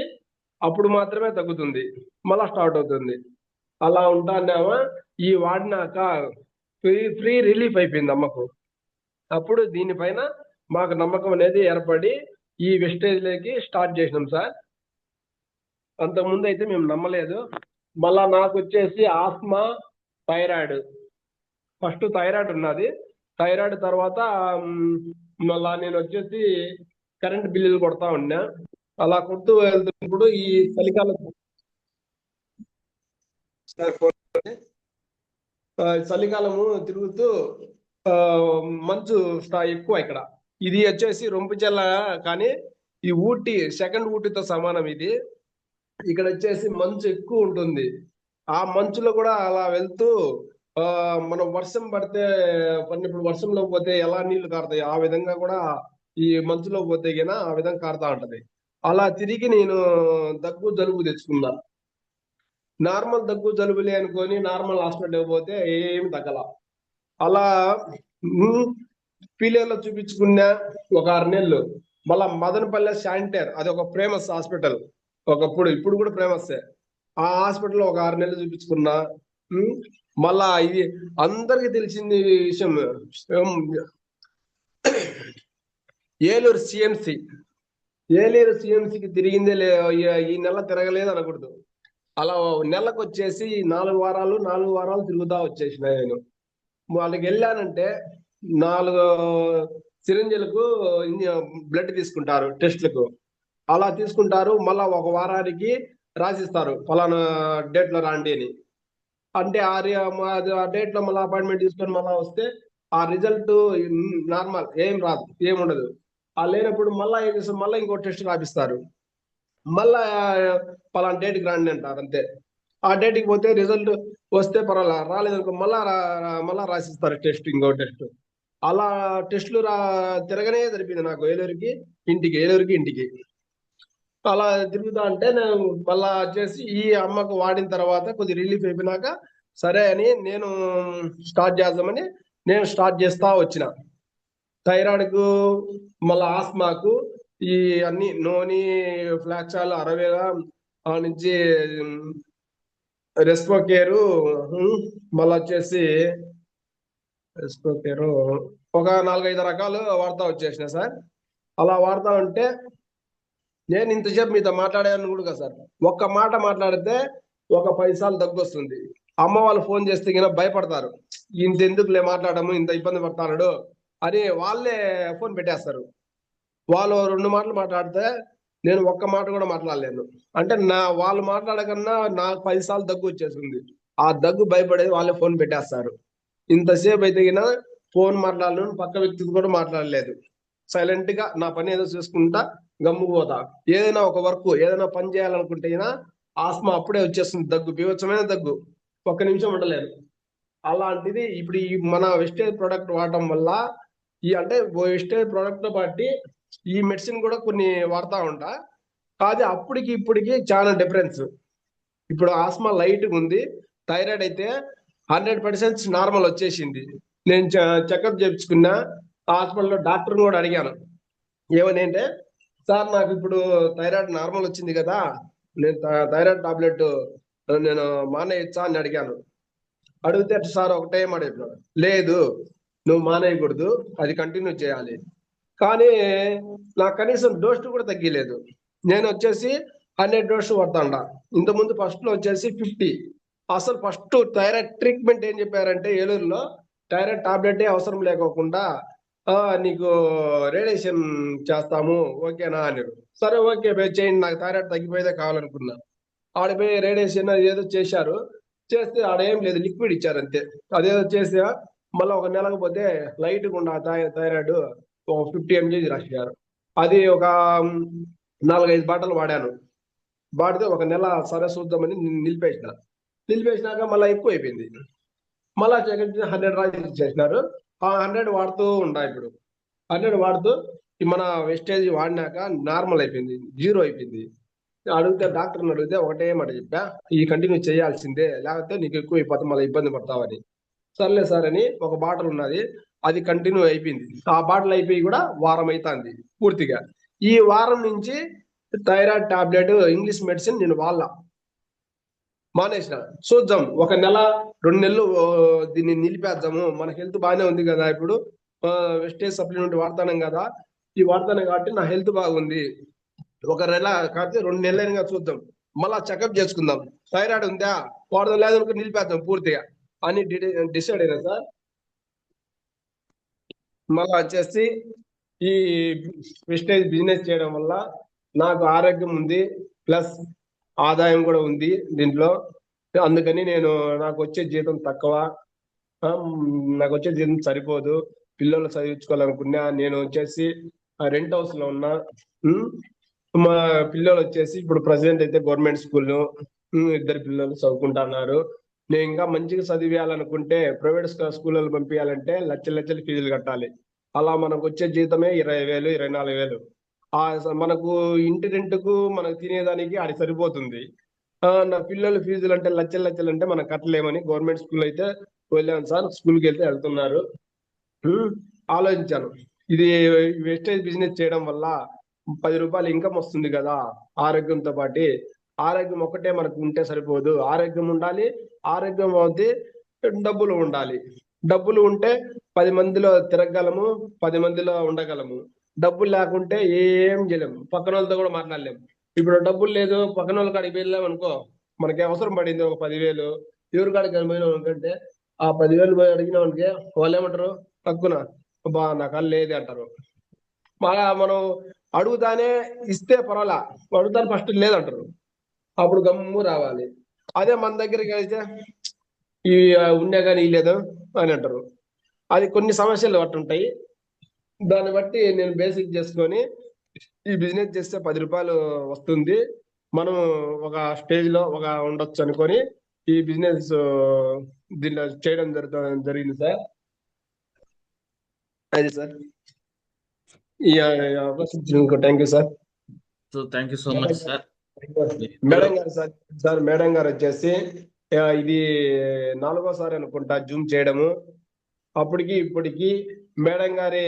[SPEAKER 3] అప్పుడు మాత్రమే తగ్గుతుంది, మళ్ళా స్టార్ట్ అవుతుంది. అలా ఉంటానేమో ఈ వాడినాక ఫ్రీ రిలీఫ్ అయిపోయింది అమ్మకు. అప్పుడు దీనిపైన మాకు నమ్మకం అనేది ఏర్పడి ఈ వెస్టేజ్లోకి స్టార్ట్ చేసినాం సార్. అంతకుముందు అయితే మేము నమ్మలేదు. మళ్ళా నాకు వచ్చేసి ఆస్మా, థైరాయిడ్. ఫస్ట్ థైరాయిడ్ ఉన్నది, థైరాయిడ్ తర్వాత మళ్ళా నేను వచ్చేసి కరెంట్ బిల్లులు కొడతా ఉన్నా. అలా కొడుతూ వెళ్తున్నప్పుడు ఈ చలికాలము తిరుగుతూ మంచు ఎక్కువ ఇక్కడ. ఇది వచ్చేసి రొంపిచెల్ల, కానీ ఈ ఊటీ సెకండ్ ఊటీతో సమానం ఇది. ఇక్కడ వచ్చేసి మంచు ఎక్కువ ఉంటుంది. ఆ మంచులో కూడా అలా వెళ్తూ మనం వర్షం పడితే ఇప్పుడు వర్షంలో పోతే ఎలా నీళ్లు కారుతాయి, ఆ విధంగా కూడా ఈ మంచులో పోతే గిన ఆ విధంగా కారుతా ఉంటది. అలా తిరిగి నేను దగ్గు జలుబు తెచ్చుకున్నా. నార్మల్ దగ్గు జలుబులే అనుకొని నార్మల్ హాస్పిటల్కి పోతే ఏమి తగ్గల. అలా పీలేరులో చూపించుకున్నా ఒక 6 నెలలు. మళ్ళా మదనపల్లె శానిటైర్, అది ఒక ఫేమస్ హాస్పిటల్ ఒకప్పుడు, ఇప్పుడు కూడా ఫేమస్. ఆ హాస్పిటల్లో ఒక 6 నెలలు చూపించుకున్నా. మళ్ళా ఇది అందరికి తెలిసింది విషయం, ఏలూరు సిఎంసి. ఏలూరు సిఎంసికి తిరిగిందే ఈ నెల తిరగలేదు అనకూడదు. అలా నెలకు వచ్చేసి 4 వారాలు తిరుగుతా వచ్చేసిన నేను. వాళ్ళకి వెళ్ళానంటే 4 సిరింజలకు బ్లడ్ తీసుకుంటారు టెస్ట్లకు. అలా తీసుకుంటారు, మళ్ళా ఒక వారానికి రాసిస్తారు ఫలానా డేట్ లో రాండి అని. అంటే ఆ డేట్ లో మళ్ళీ అపాయింట్మెంట్ తీసుకొని మళ్ళీ వస్తే ఆ రిజల్ట్ నార్మల్, ఏం రాదు, ఏముండదు. ఆ లేనప్పుడు మళ్ళా ఏం చేస్తారు, మళ్ళీ ఇంకో టెస్ట్ రాపిస్తారు. మళ్ళా పలానా డేట్కి రండి అంటారు, అంతే. ఆ డేట్కి పోతే రిజల్ట్ వస్తే పర్వాలా, రాలేదనుకో మళ్ళా రాసిస్తారు టెస్ట్, ఇంకో టెస్ట్. అలా టెస్టులు తిరగనే సరిపోయింది నాకు, ఏలూరుకి ఇంటికి. అలా తిరుగుతా అంటే నేను మళ్ళా వచ్చేసి ఈ అమ్మకు వాడిన తర్వాత కొద్ది రిలీఫ్ అయిపోయినాక సరే అని నేను స్టార్ట్ చేస్తా వచ్చిన. థైరాయిడ్కు, మళ్ళా ఆస్మాకు, ఈ అన్ని నోని ఫ్లాక్సాలు 60 నుంచి రెస్పో కేరు, మళ్ళీ వచ్చేసి రెస్పో కేరు ఒక 4-5 రకాలు వాడతా వచ్చేసిన సార్. అలా వాడతా ఉంటే నేను ఇంతసేపు మీతో మాట్లాడాను కూడా కదా సార్, ఒక్క మాట మాట్లాడితే ఒక 10 సార్లు దగ్గు వస్తుంది. అమ్మ వాళ్ళు ఫోన్ చేస్తే కింద భయపడతారు, ఇంత ఎందుకులే మాట్లాడము, ఇంత ఇబ్బంది పడతాడు అని వాళ్ళే ఫోన్ పెట్టేస్తారు. వాళ్ళు 2 మాటలు మాట్లాడితే నేను ఒక్క మాట కూడా మాట్లాడలేను. అంటే వాళ్ళు మాట్లాడకన్నా నాకు 10 సార్లు దగ్గు వచ్చేస్తుంది. ఆ దగ్గు భయపడేది వాళ్ళే ఫోన్ పెట్టేస్తారు. ఇంతసేపు అయితే కింద ఫోన్ మాట్లాడలేను, పక్క వ్యక్తితో కూడా మాట్లాడలేదు. సైలెంట్ గా నా పని ఏదో చూసుకుంటా గమ్ముపోతా. ఏదైనా ఒక వర్క్, ఏదైనా పని చేయాలనుకుంటే ఆస్మా అప్పుడే వచ్చేస్తుంది, దగ్గు, బీభత్సమైన దగ్గు, ఒక్క నిమిషం ఉండలేదు. అలాంటిది ఇప్పుడు ఈ మన వెస్టేజ్ ప్రోడక్ట్ వాడటం వల్ల అంటే వెస్టేజ్ ప్రోడక్ట్ తో పాటు ఈ మెడిసిన్ కూడా కొన్ని వాడుతా ఉంటా. కాదు అప్పటికి ఇప్పటికి చాలా డిఫరెన్స్. ఇప్పుడు ఆస్మా లైట్గా ఉంది, థైరాయిడ్ అయితే 100% నార్మల్ వచ్చేసింది. నేను చెకప్ చేయించుకున్నా, హాస్పిటల్లో డాక్టర్ని కూడా అడిగాను. ఏమని అంటే, సార్ నాకు ఇప్పుడు థైరాయిడ్ నార్మల్ వచ్చింది కదా, నేను థైరాయిడ్ టాబ్లెట్ నేను మానేయచ్చా అని అడిగాను. అడిగితే సార్ ఒకటే మాట చెప్పినాడు, లేదు నువ్వు మానేయకూడదు, అది కంటిన్యూ చేయాలి. కానీ నాకు కనీసం డోస్ కూడా తగ్గలేదు. నేను వచ్చేసి 100 డోస్ పడతాండా. ఇంతకుముందు ఫస్ట్ లో వచ్చేసి 50. అసలు ఫస్ట్ థైరాయిడ్ ట్రీట్మెంట్ ఏం చెప్పారంటే, ఏలూరులో థైరాయిడ్ టాబ్లెటే అవసరం లేకోకుండా నీకు రేడియేషన్ చేస్తాము, ఓకేనా అన్నాడు. సరే ఓకే చేయండి, నాకు థైరాయిడ్ తగ్గిపోయేదే కావాలనుకున్నా. ఆడిపోయి రేడియేషన్ ఏదో చేశారు, చేస్తే ఆడేం లేదు, లిక్విడ్ ఇచ్చారు అంతే. అదేదో చేస్తే మళ్ళీ ఒక నెలకు పోతే లైట్గా ఉండ థైరాయిడ్ ఒక 50 mg రాశారు. అది ఒక 4-5 బాటలు వాడాను. వాడితే ఒక నెల సరే చూద్దామని నిలిపేసినాక మళ్ళీ ఎక్కువ అయిపోయింది. మళ్ళా 100 రాసి చేసినారు. ఆ 100 వాడుతూ ఉండా. ఇప్పుడు 100 వాడుతూ మన వెస్టేజ్ వాడినాక నార్మల్ అయిపోయింది, 0 అయిపోయింది. అడిగితే డాక్టర్ని అడిగితే ఒకటే మాట చెప్పా, ఈ కంటిన్యూ చేయాల్సిందే, లేకపోతే నీకు ఎక్కువ అయిపోతే మళ్ళీ ఇబ్బంది పడతావని. సర్లే సార్ అని ఒక బాటిల్ ఉన్నది, అది కంటిన్యూ అయిపోయింది. ఆ బాటిల్ అయిపోయి కూడా వారం అవుతుంది పూర్తిగా. ఈ వారం నుంచి థైరాయిడ్ టాబ్లెట్, ఇంగ్లీష్ మెడిసిన్ నేను మానేసిన. చూద్దాం, ఒక నెల 2 నెలలు దీన్ని నిలిపేద్దాము, మన హెల్త్ బాగానే ఉంది కదా, ఇప్పుడు వెస్టేజ్ సప్లిమెంట్ వాడతాను కదా, ఈ వాడతాను కాబట్టి నా హెల్త్ బాగుంది, ఒక నెల కాకపోతే 2 నెలలుగా చూద్దాం, మళ్ళా చెకప్ చేసుకుందాం, థైరాయిడ్ ఉందా వాడదాం, లేదనుకో నిలిపేద్దాం పూర్తిగా అని డిసైడ్ అయినా సార్. మళ్ళా వచ్చేసి ఈ వెస్టేజ్ బిజినెస్ చేయడం వల్ల నాకు ఆరోగ్యం ఉంది, ప్లస్ ఆదాయం కూడా ఉంది దీంట్లో. అందుకని నాకు వచ్చే జీతం తక్కువ, నాకు వచ్చే జీతం సరిపోదు, పిల్లలు చదివించుకోవాలనుకున్నా. నేను వచ్చేసి రెంట్ హౌస్ లో ఉన్నా. మా పిల్లలు వచ్చేసి ఇప్పుడు ప్రెసిడెంట్ అయితే గవర్నమెంట్ స్కూల్లో 2 పిల్లలు చదువుకుంటున్నారు. నేను ఇంకా మంచిగా చదివేయాలనుకుంటే ప్రైవేట్ స్కూళ్ళలో పంపించాలంటే లక్షల ఫీజులు కట్టాలి. అలా మనకు వచ్చే జీతమే 20,000 24,000. మనకు ఇంటి రెంట్కు మనకు తినేదానికి అది సరిపోతుంది. నా పిల్లల ఫీజులు అంటే లక్షలు లక్షలు అంటే మనం కట్టలేమని గవర్నమెంట్ స్కూల్ అయితే వెళ్ళాను సార్. స్కూల్కి వెళ్తే వెళ్తున్నారు. ఉమ్, ఆలోచించాను. ఇది వేస్టేజ్ బిజినెస్ చేయడం వల్ల 10 రూపాయలు ఇన్కమ్ వస్తుంది కదా ఆరోగ్యంతో పాటు. ఆరోగ్యం ఒకటే మనకు ఉంటే సరిపోదు, ఆరోగ్యం ఉండాలి. ఆరోగ్యం అవుతే డబ్బులు ఉండాలి. డబ్బులు ఉంటే 10 మందిలో తిరగగలము, 10 మందిలో ఉండగలము. డబ్బులు లేకుంటే ఏం చేయలేము, పక్కన వాళ్ళతో కూడా మాట్లాడలేము. ఇప్పుడు డబ్బులు లేదు, పక్కన వాళ్ళ కాడికి వెళ్ళాము అనుకో, మనకి అవసరం పడింది ఒక 10,000, ఎవరి కాడికి పోయినాం అనుకంటే ఆ 10,000 పోయి అడిగిన వాళ్ళకి వాళ్ళు ఏమంటారు, తక్కువ బా నా కాళ్ళు లేదు అంటారు. మనం అడుగుతానే ఇస్తే పర్వాలా, అడుగుతాను ఫస్ట్ లేదంటారు, అప్పుడు గమ్ము రావాలి. అదే మన దగ్గరికి అయితే ఈ ఉన్నా కానీ లేదు అని అంటారు. అది కొన్ని సమస్యలు అట్టు ఉంటాయి. దాన్ని బట్టి నేను బేసిక్ చేసుకొని ఈ బిజినెస్ చేస్తే 10 రూపాయలు వస్తుంది, మనం ఒక స్టేజ్ లో ఒక ఉండొచ్చు అనుకొని ఈ బిజినెస్ దీనిలో చేయడం జరిగింది సార్. అది సార్. ఈ అవకాశం ఇచ్చినందుకు thank you sir.
[SPEAKER 1] So thank you so much sir.
[SPEAKER 3] Madam గారు సార్ మేడం గారు వచ్చేసి ఇది 4గోసారి అనుకుంటా జూమ్ చేయడము. అప్పటికి ఇప్పటికి మేడం గారి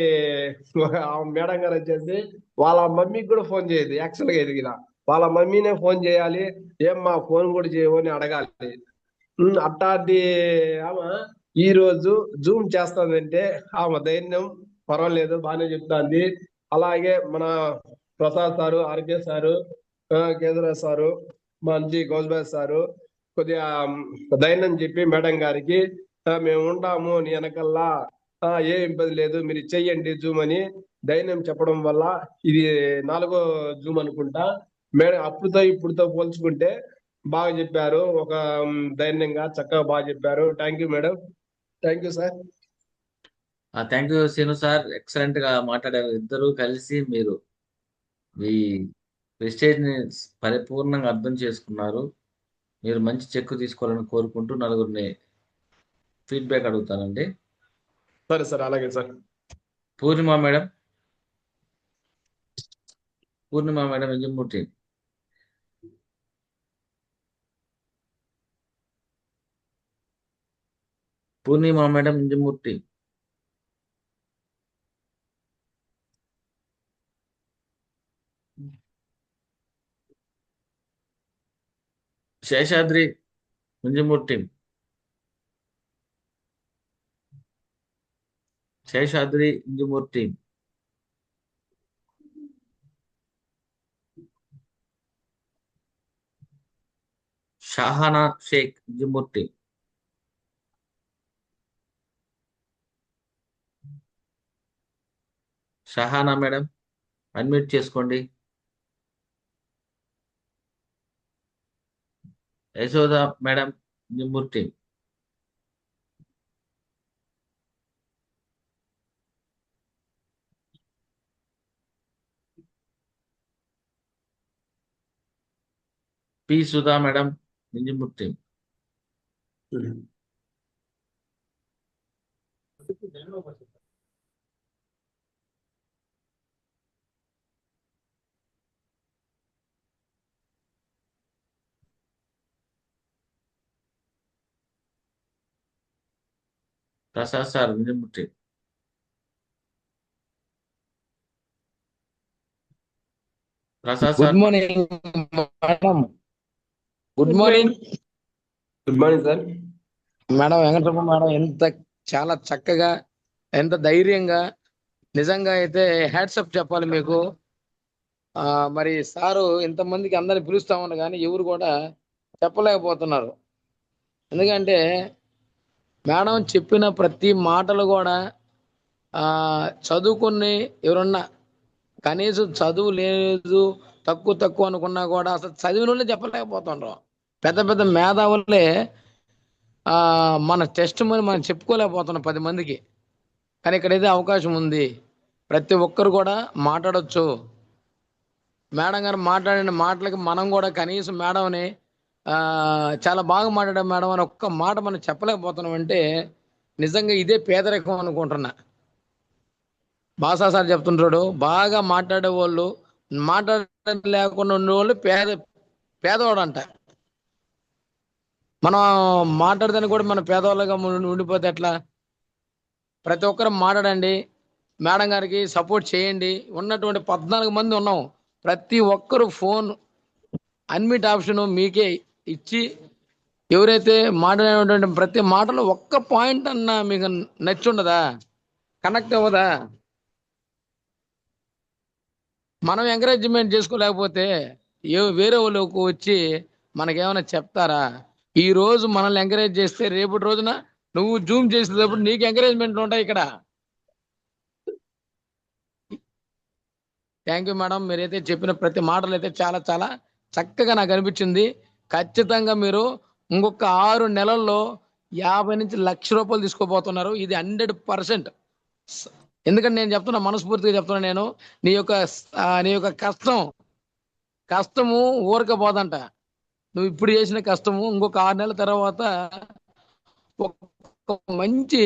[SPEAKER 3] మేడం గారు వచ్చేసి వాళ్ళ మమ్మీకి కూడా ఫోన్ చేయదు. యాక్చువల్ గా ఎదిగిన వాళ్ళ మమ్మీనే ఫోన్ చేయాలి, ఏం మా ఫోన్ కూడా చేయవు అని అడగాలి. అట్టాది ఆమె ఈ రోజు జూమ్ చేస్తానంటే ఆమె ధైర్యం పర్వాలేదు, బాగానే చెప్తాంది. అలాగే మన Prasad sir, RK sir, Kendraraj sir, మంచి గౌస్బాయ్ సారు కొద్దిగా ధైర్యం చెప్పి మేడం గారికి మేము ఉంటాము నీ వెనకల్లా, ఏం ఇబ్బంది లేదు మీరు చెయ్యండి జూమ్ అని ధైర్యం చెప్పడం వల్ల ఇది 4గో జూమ్ అనుకుంటా. మేడం అప్పుడుతో ఇప్పుడుతో పోల్చుకుంటే బాగా చెప్పారు, ఒక ధైర్యంగా చక్కగా బాగా చెప్పారు. Thank you madam. Thank you sir.
[SPEAKER 1] Thank you Seenu sir, excellent గా మాట్లాడారు. ఇద్దరు కలిసి మీరు మీ ప్రెస్టేజ్ ని పరిపూర్ణంగా అర్థం చేసుకున్నారు. మీరు మంచి చెక్కు తీసుకోవాలని కోరుకుంటూ నలుగురిని ఫీడ్బ్యాక్ అడుగుతానండి.
[SPEAKER 3] సరే సార్, అలాగే sir.
[SPEAKER 1] Purnima madam, Purnima madam ఇంజమూర్తి. పూర్ణిమ మేడం ఇంజమూర్తి. శేషాద్రి ఇంజమూర్తి. శేషాద్రి ఇంజమూర్తి. షాహానా షేక్ ఇంజమూర్తి. షహానా మేడం అన్మ్యూట్ చేసుకోండి. యశోద మేడం ఇంజమూర్తి. పి సుధా మేడం ఇంజమూర్తి. ప్రసాద్ సార్ ఇంజమూర్తి. Prasad
[SPEAKER 5] good
[SPEAKER 1] sir.
[SPEAKER 5] Morning madam. Good morning
[SPEAKER 3] good morning sir.
[SPEAKER 5] Madam. Venkataramana madam ఎంత చాలా చక్కగా, ఎంత ధైర్యంగా, నిజంగా అయితే హ్యాట్సప్ చెప్పాలి మీకు. మరి సారు ఇంతమందికి అందరిని పిలుస్తా ఉన్నారు కానీ ఎవరు కూడా చెప్పలేకపోతున్నారు. ఎందుకంటే మేడం చెప్పిన ప్రతి మాటలు కూడా చదువుకుని ఎవరన్నా కనీసం చదువు లేదు తక్కువ అనుకున్నా కూడా అసలు చదివిన చెప్పలేకపోతుండ్రు. పెద్ద పెద్ద మేధావులే మన టెస్ట్ మరి మనం చెప్పుకోలేకపోతున్నాం 10 మందికి. కానీ ఇక్కడైతే అవకాశం ఉంది, ప్రతి ఒక్కరు కూడా మాట్లాడవచ్చు. మేడం గారు మాట్లాడిన మాటలకి మనం కూడా కనీసం మేడంని చాలా బాగా మాట్లాడాం మేడం అని ఒక్క మాట మనం చెప్పలేకపోతున్నాం అంటే నిజంగా ఇదే పేదరికం అనుకుంటున్నా. బాసా సార్ చెప్తుంటాడు, బాగా మాట్లాడే వాళ్ళు, మాట్లాడలేకుండా ఉండేవాళ్ళు పేదవాడు అంట. మనం మాట్లాడదానికి కూడా మన పేదవాళ్ళగా ఉండిపోతే ఎట్లా? ప్రతి ఒక్కరు మాట్లాడండి, మేడం గారికి సపోర్ట్ చేయండి. ఉన్నటువంటి 14 మంది ఉన్నాం, ప్రతి ఒక్కరు ఫోన్ అన్మిట్ ఆప్షన్ మీకే ఇచ్చి, ఎవరైతే మాట్లాడేటువంటి ప్రతి మాటలో ఒక్క పాయింట్ అన్నా మీకు నచ్చి ఉండదా? కనెక్ట్ అవ్వదా? మనం ఎంకరేజ్మెంట్ చేసుకోలేకపోతే వేరే వాళ్ళు వచ్చి మనకేమైనా చెప్తారా? ఈ రోజు మనల్ని ఎంకరేజ్ చేస్తే రేపటి రోజున నువ్వు జూమ్ చేసేటప్పుడు నీకు ఎంకరేజ్మెంట్లు ఉంటాయి ఇక్కడ. థ్యాంక్ యూ మేడం, మీరైతే చెప్పిన ప్రతి మాటలు అయితే చాలా చాలా చక్కగా నాకు అనిపించింది. ఖచ్చితంగా మీరు ఇంకొక 6 నెలల్లో 50 నుంచి 1,00,000 రూపాయలు తీసుకోబోతున్నారు. ఇది 100%. ఎందుకంటే నేను చెప్తున్నా, మనస్ఫూర్తిగా చెప్తున్నా, నేను నీ యొక్క కష్టము ఊరకపోదంట. నువ్వు ఇప్పుడు చేసిన కష్టము ఇంకొక 6 నెలల తర్వాత ఒక మంచి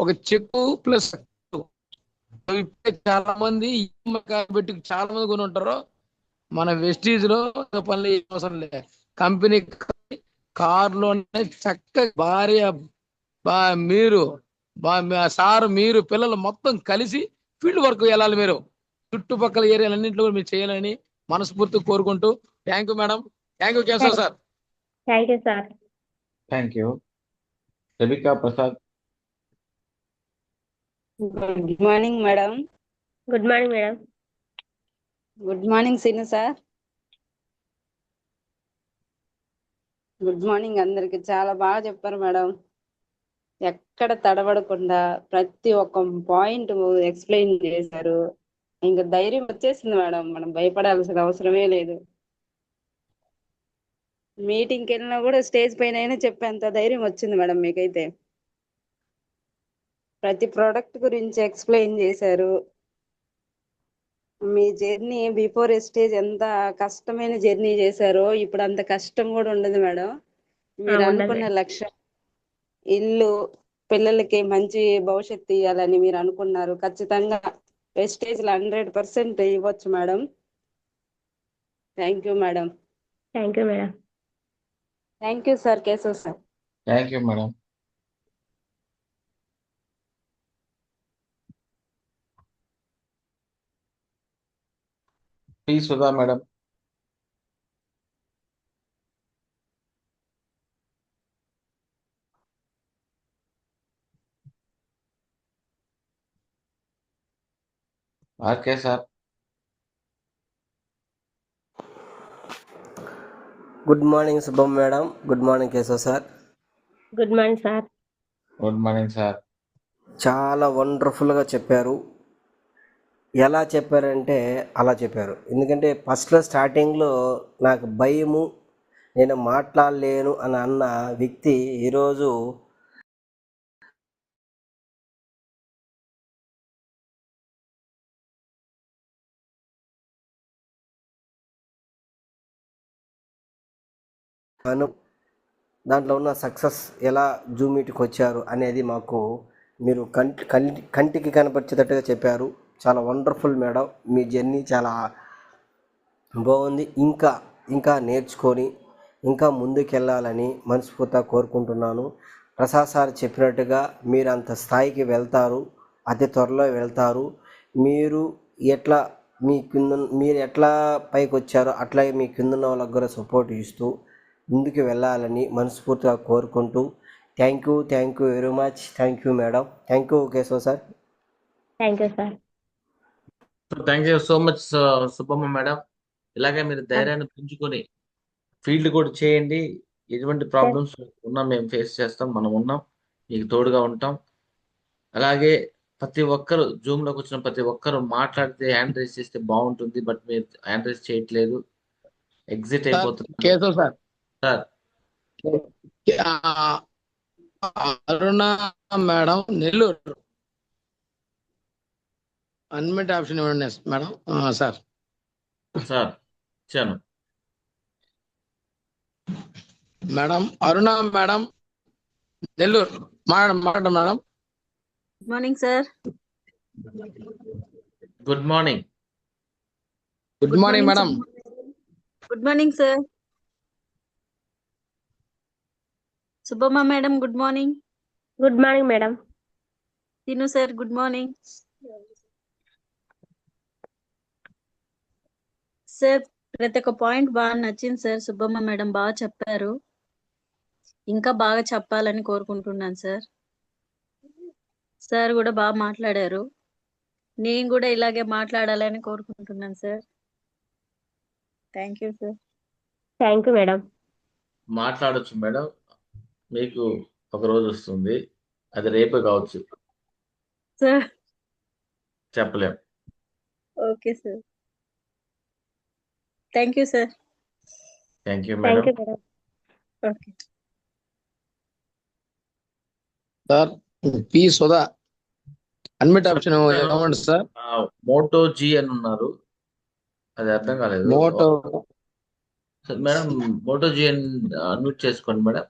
[SPEAKER 5] ఒక చెక్కు ప్లస్ చాలా మంది కాబట్టి చాలా మంది కొని ఉంటారు. మన వెస్టీజ్ లో పనులు అవసరం లేదు, కంపెనీ కార్లోనే చక్కగా భార్య మీరు సార్ మీరు పిల్లలు మొత్తం కలిసి ఫీల్డ్ వర్క్ వెళ్ళాలి. మీరు చుట్టుపక్కల ఏరియాలన్నింటిలో మీరు చేయాలని మనస్ఫూర్తిగా కోరుకుంటూ, thank you madam, thank you Keshav sir.
[SPEAKER 2] Thank you sir.
[SPEAKER 1] Thank you. Rebecca Prasad.
[SPEAKER 6] Good morning madam.
[SPEAKER 2] Good morning madam.
[SPEAKER 6] Good morning Seenu sir. Good morning అందరికి. చాలా బాగా చెప్పారు మేడం. ఎక్కడ తడబడకుండా ప్రతి ఒక్క పాయింట్ ఎక్స్ప్లెయిన్ చేశారు. ఇంకా ధైర్యం వచ్చేసింది మేడం, మనం భయపడాల్సిన అవసరమే లేదు. మీటింగ్కి వెళ్ళినా కూడా స్టేజ్ పైన అయినా చెప్పేంత ధైర్యం వచ్చింది మేడం మీకైతే. ప్రతి ప్రోడక్ట్ గురించి ఎక్స్ప్లెయిన్ చేశారు. మీ జర్నీ బిఫోర్ స్టేజ్ ఎంత కష్టమైన జర్నీ చేశారో ఇప్పుడు అంత కష్టం కూడా ఉండదు మేడం. మీరు
[SPEAKER 2] ఉండదు.
[SPEAKER 6] అనుకున్న లక్ష్యం, ఇల్లు, పిల్లలకి మంచి భవిష్యత్తు ఇవ్వాలని మీరు అనుకున్నారు. ఖచ్చితంగా వెస్టేజ్ లో 100% ఇవ్వచ్చు మేడం. Thank you madam.
[SPEAKER 2] Thank you madam.
[SPEAKER 6] Thank you sir, Keshav sir.
[SPEAKER 1] Thank you madam. P Sudha madam. RK sir.
[SPEAKER 4] Good morning Shubham madam. Good morning Keshav sir.
[SPEAKER 2] Good morning sir.
[SPEAKER 1] Good morning sir.
[SPEAKER 4] చాలా వండర్ఫుల్గా చెప్పారు. ఎలా చెప్పారంటే అలా చెప్పారు. ఎందుకంటే ఫస్ట్లో స్టార్టింగ్లో నాకు భయము, నేను మాట్లాడలేను అని అన్న వ్యక్తి ఈరోజు దాంట్లో ఉన్న సక్సెస్ ఎలా జూమ్ మీట్కి వచ్చారు అనేది మాకు మీరు కంటికి కనపరిచేటట్టుగా చెప్పారు. చాలా వండర్ఫుల్ మేడం, మీ జర్నీ చాలా బాగుంది. ఇంకా నేర్చుకొని ఇంకా ముందుకెళ్ళాలని మనస్ఫూర్తిగా కోరుకుంటున్నాను. ప్రసాద్ సార్ చెప్పినట్టుగా మీరు అంత స్థాయికి వెళ్తారు, అతి త్వరలో వెళ్తారు. మీరు ఎట్లా పైకి వచ్చారో అట్లాగే మీ కింద ఉన్న వాళ్ళకి కూడా సపోర్ట్ ఇస్తూ ముందుకు వెళ్ళాలని మనస్ఫూర్తిగా కోరుకుంటూ thank you very much. Thank you madam. Thank you Keshav sir.
[SPEAKER 2] Thank you sir.
[SPEAKER 1] Thank you so much Subbamma madam. ఇలాగే మీరు ధైర్యాన్ని పెంచుకొని ఫీల్డ్ కూడా చేయండి. ఎటువంటి ప్రాబ్లమ్స్ ఉన్నా మేము ఫేస్ చేస్తాం, మనం ఉన్నాం, మీకు తోడుగా ఉంటాం. అలాగే ప్రతి ఒక్కరు జూమ్లోకి వచ్చిన ప్రతి ఒక్కరు మాట్లాడితే హ్యాండ్ రైజ్ చేస్తే బాగుంటుంది, బట్ మీరు హ్యాండ్ రైజ్ చేయట్లేదు, ఎగ్జిట్ అయిపోతున్నారు.
[SPEAKER 5] కేశవ్ సార్,
[SPEAKER 1] సార్
[SPEAKER 5] అరుణ మేడం నెల్లూరు అన్మిట్ ఆప్షన్ ఇవ్వండి మేడం. సార్
[SPEAKER 1] సార్ ఇచ్చాను
[SPEAKER 5] మేడం. అరుణ మేడం నెల్లూరు మాట్లాడండి madam.
[SPEAKER 7] Good morning sir.
[SPEAKER 1] Good morning.
[SPEAKER 5] Good
[SPEAKER 7] good
[SPEAKER 5] morning
[SPEAKER 7] morning
[SPEAKER 5] madam.
[SPEAKER 7] Good morning sir. Subbamma madam good morning.
[SPEAKER 2] Good morning madam.
[SPEAKER 7] తిను sir good morning. Sir ప్రతి ఒక్క point బాగా నచ్చింది sir. Subbamma madam బాగా చెప్పారు. ఇంకా బాగా చెప్పాలని కోరుకుంటున్నాను సార్. సార్ కూడా బాగా మాట్లాడారు. నేను కూడా ఇలాగే మాట్లాడాలని కోరుకుంటున్నాను sir. Thank you sir.
[SPEAKER 2] Thank you madam.
[SPEAKER 1] మాట్లాడొచ్చు మేడం. మీకు ఒక రోజు వస్తుంది, అది రేపే కావచ్చు,
[SPEAKER 7] సార్
[SPEAKER 1] చెప్పలేం.
[SPEAKER 7] Okay sir. Thank you sir.
[SPEAKER 1] Thank you
[SPEAKER 2] thank
[SPEAKER 1] madam.
[SPEAKER 2] You madam.
[SPEAKER 7] Okay.
[SPEAKER 5] Sir P Sudha unmute option ఏమంటారు సార్?
[SPEAKER 1] మోటో జీ అని ఉన్నారు, అది అర్థం కాలేదు.
[SPEAKER 5] మోటో
[SPEAKER 1] మేడం మోటో జీ అని అన్మ్యూట్ చేసుకోండి మేడం.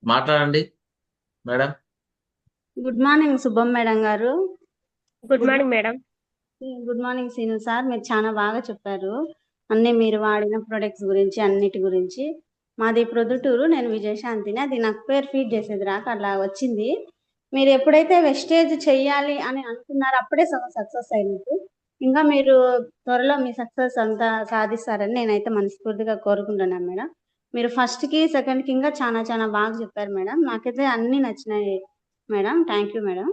[SPEAKER 1] మాట్లాడండి madam.
[SPEAKER 6] Good morning Shubham madam గారు.
[SPEAKER 2] Good morning madam.
[SPEAKER 6] Good morning Seenu sir. మీరు చాలా బాగా చెప్పారు. అన్ని మీరు వాడిన ప్రొడక్ట్స్ గురించి అన్నిటి గురించి. మాది ప్రొద్దుటూరు, నేను విజయశాంతిని. అది నాకు పేరు ఫీడ్ చేసేది రాక అలా వచ్చింది. మీరు ఎప్పుడైతే వెస్టేజ్ చెయ్యాలి అని అనుకున్నారో అప్పుడే సక్సెస్ అయినట్టు. ఇంకా మీరు త్వరలో మీ సక్సెస్ అంతా సాధిస్తారని నేనైతే మనస్ఫూర్తిగా కోరుకుంటున్నాను మేడం. మీరు ఫస్ట్కి సెకండ్కి ఇంకా చాలా చాలా బాగా చెప్పారు మేడం. నాకైతే అన్ని నచ్చినాయి madam. Thank you madam.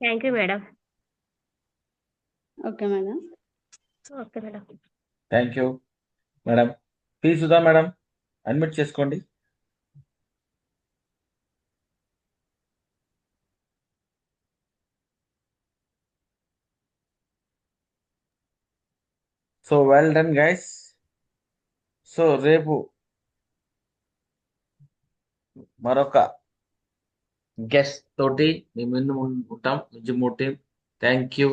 [SPEAKER 2] Thank you madam.
[SPEAKER 6] Okay madam.
[SPEAKER 2] Okay madam.
[SPEAKER 1] Thank you madam. P Sudha madam admit చేసుకోండి. So well done guys. సో రేపు మరొక గెస్ట్ తోటి మీ ముందు ఉంటాం. విజయమూర్తి. Thank you.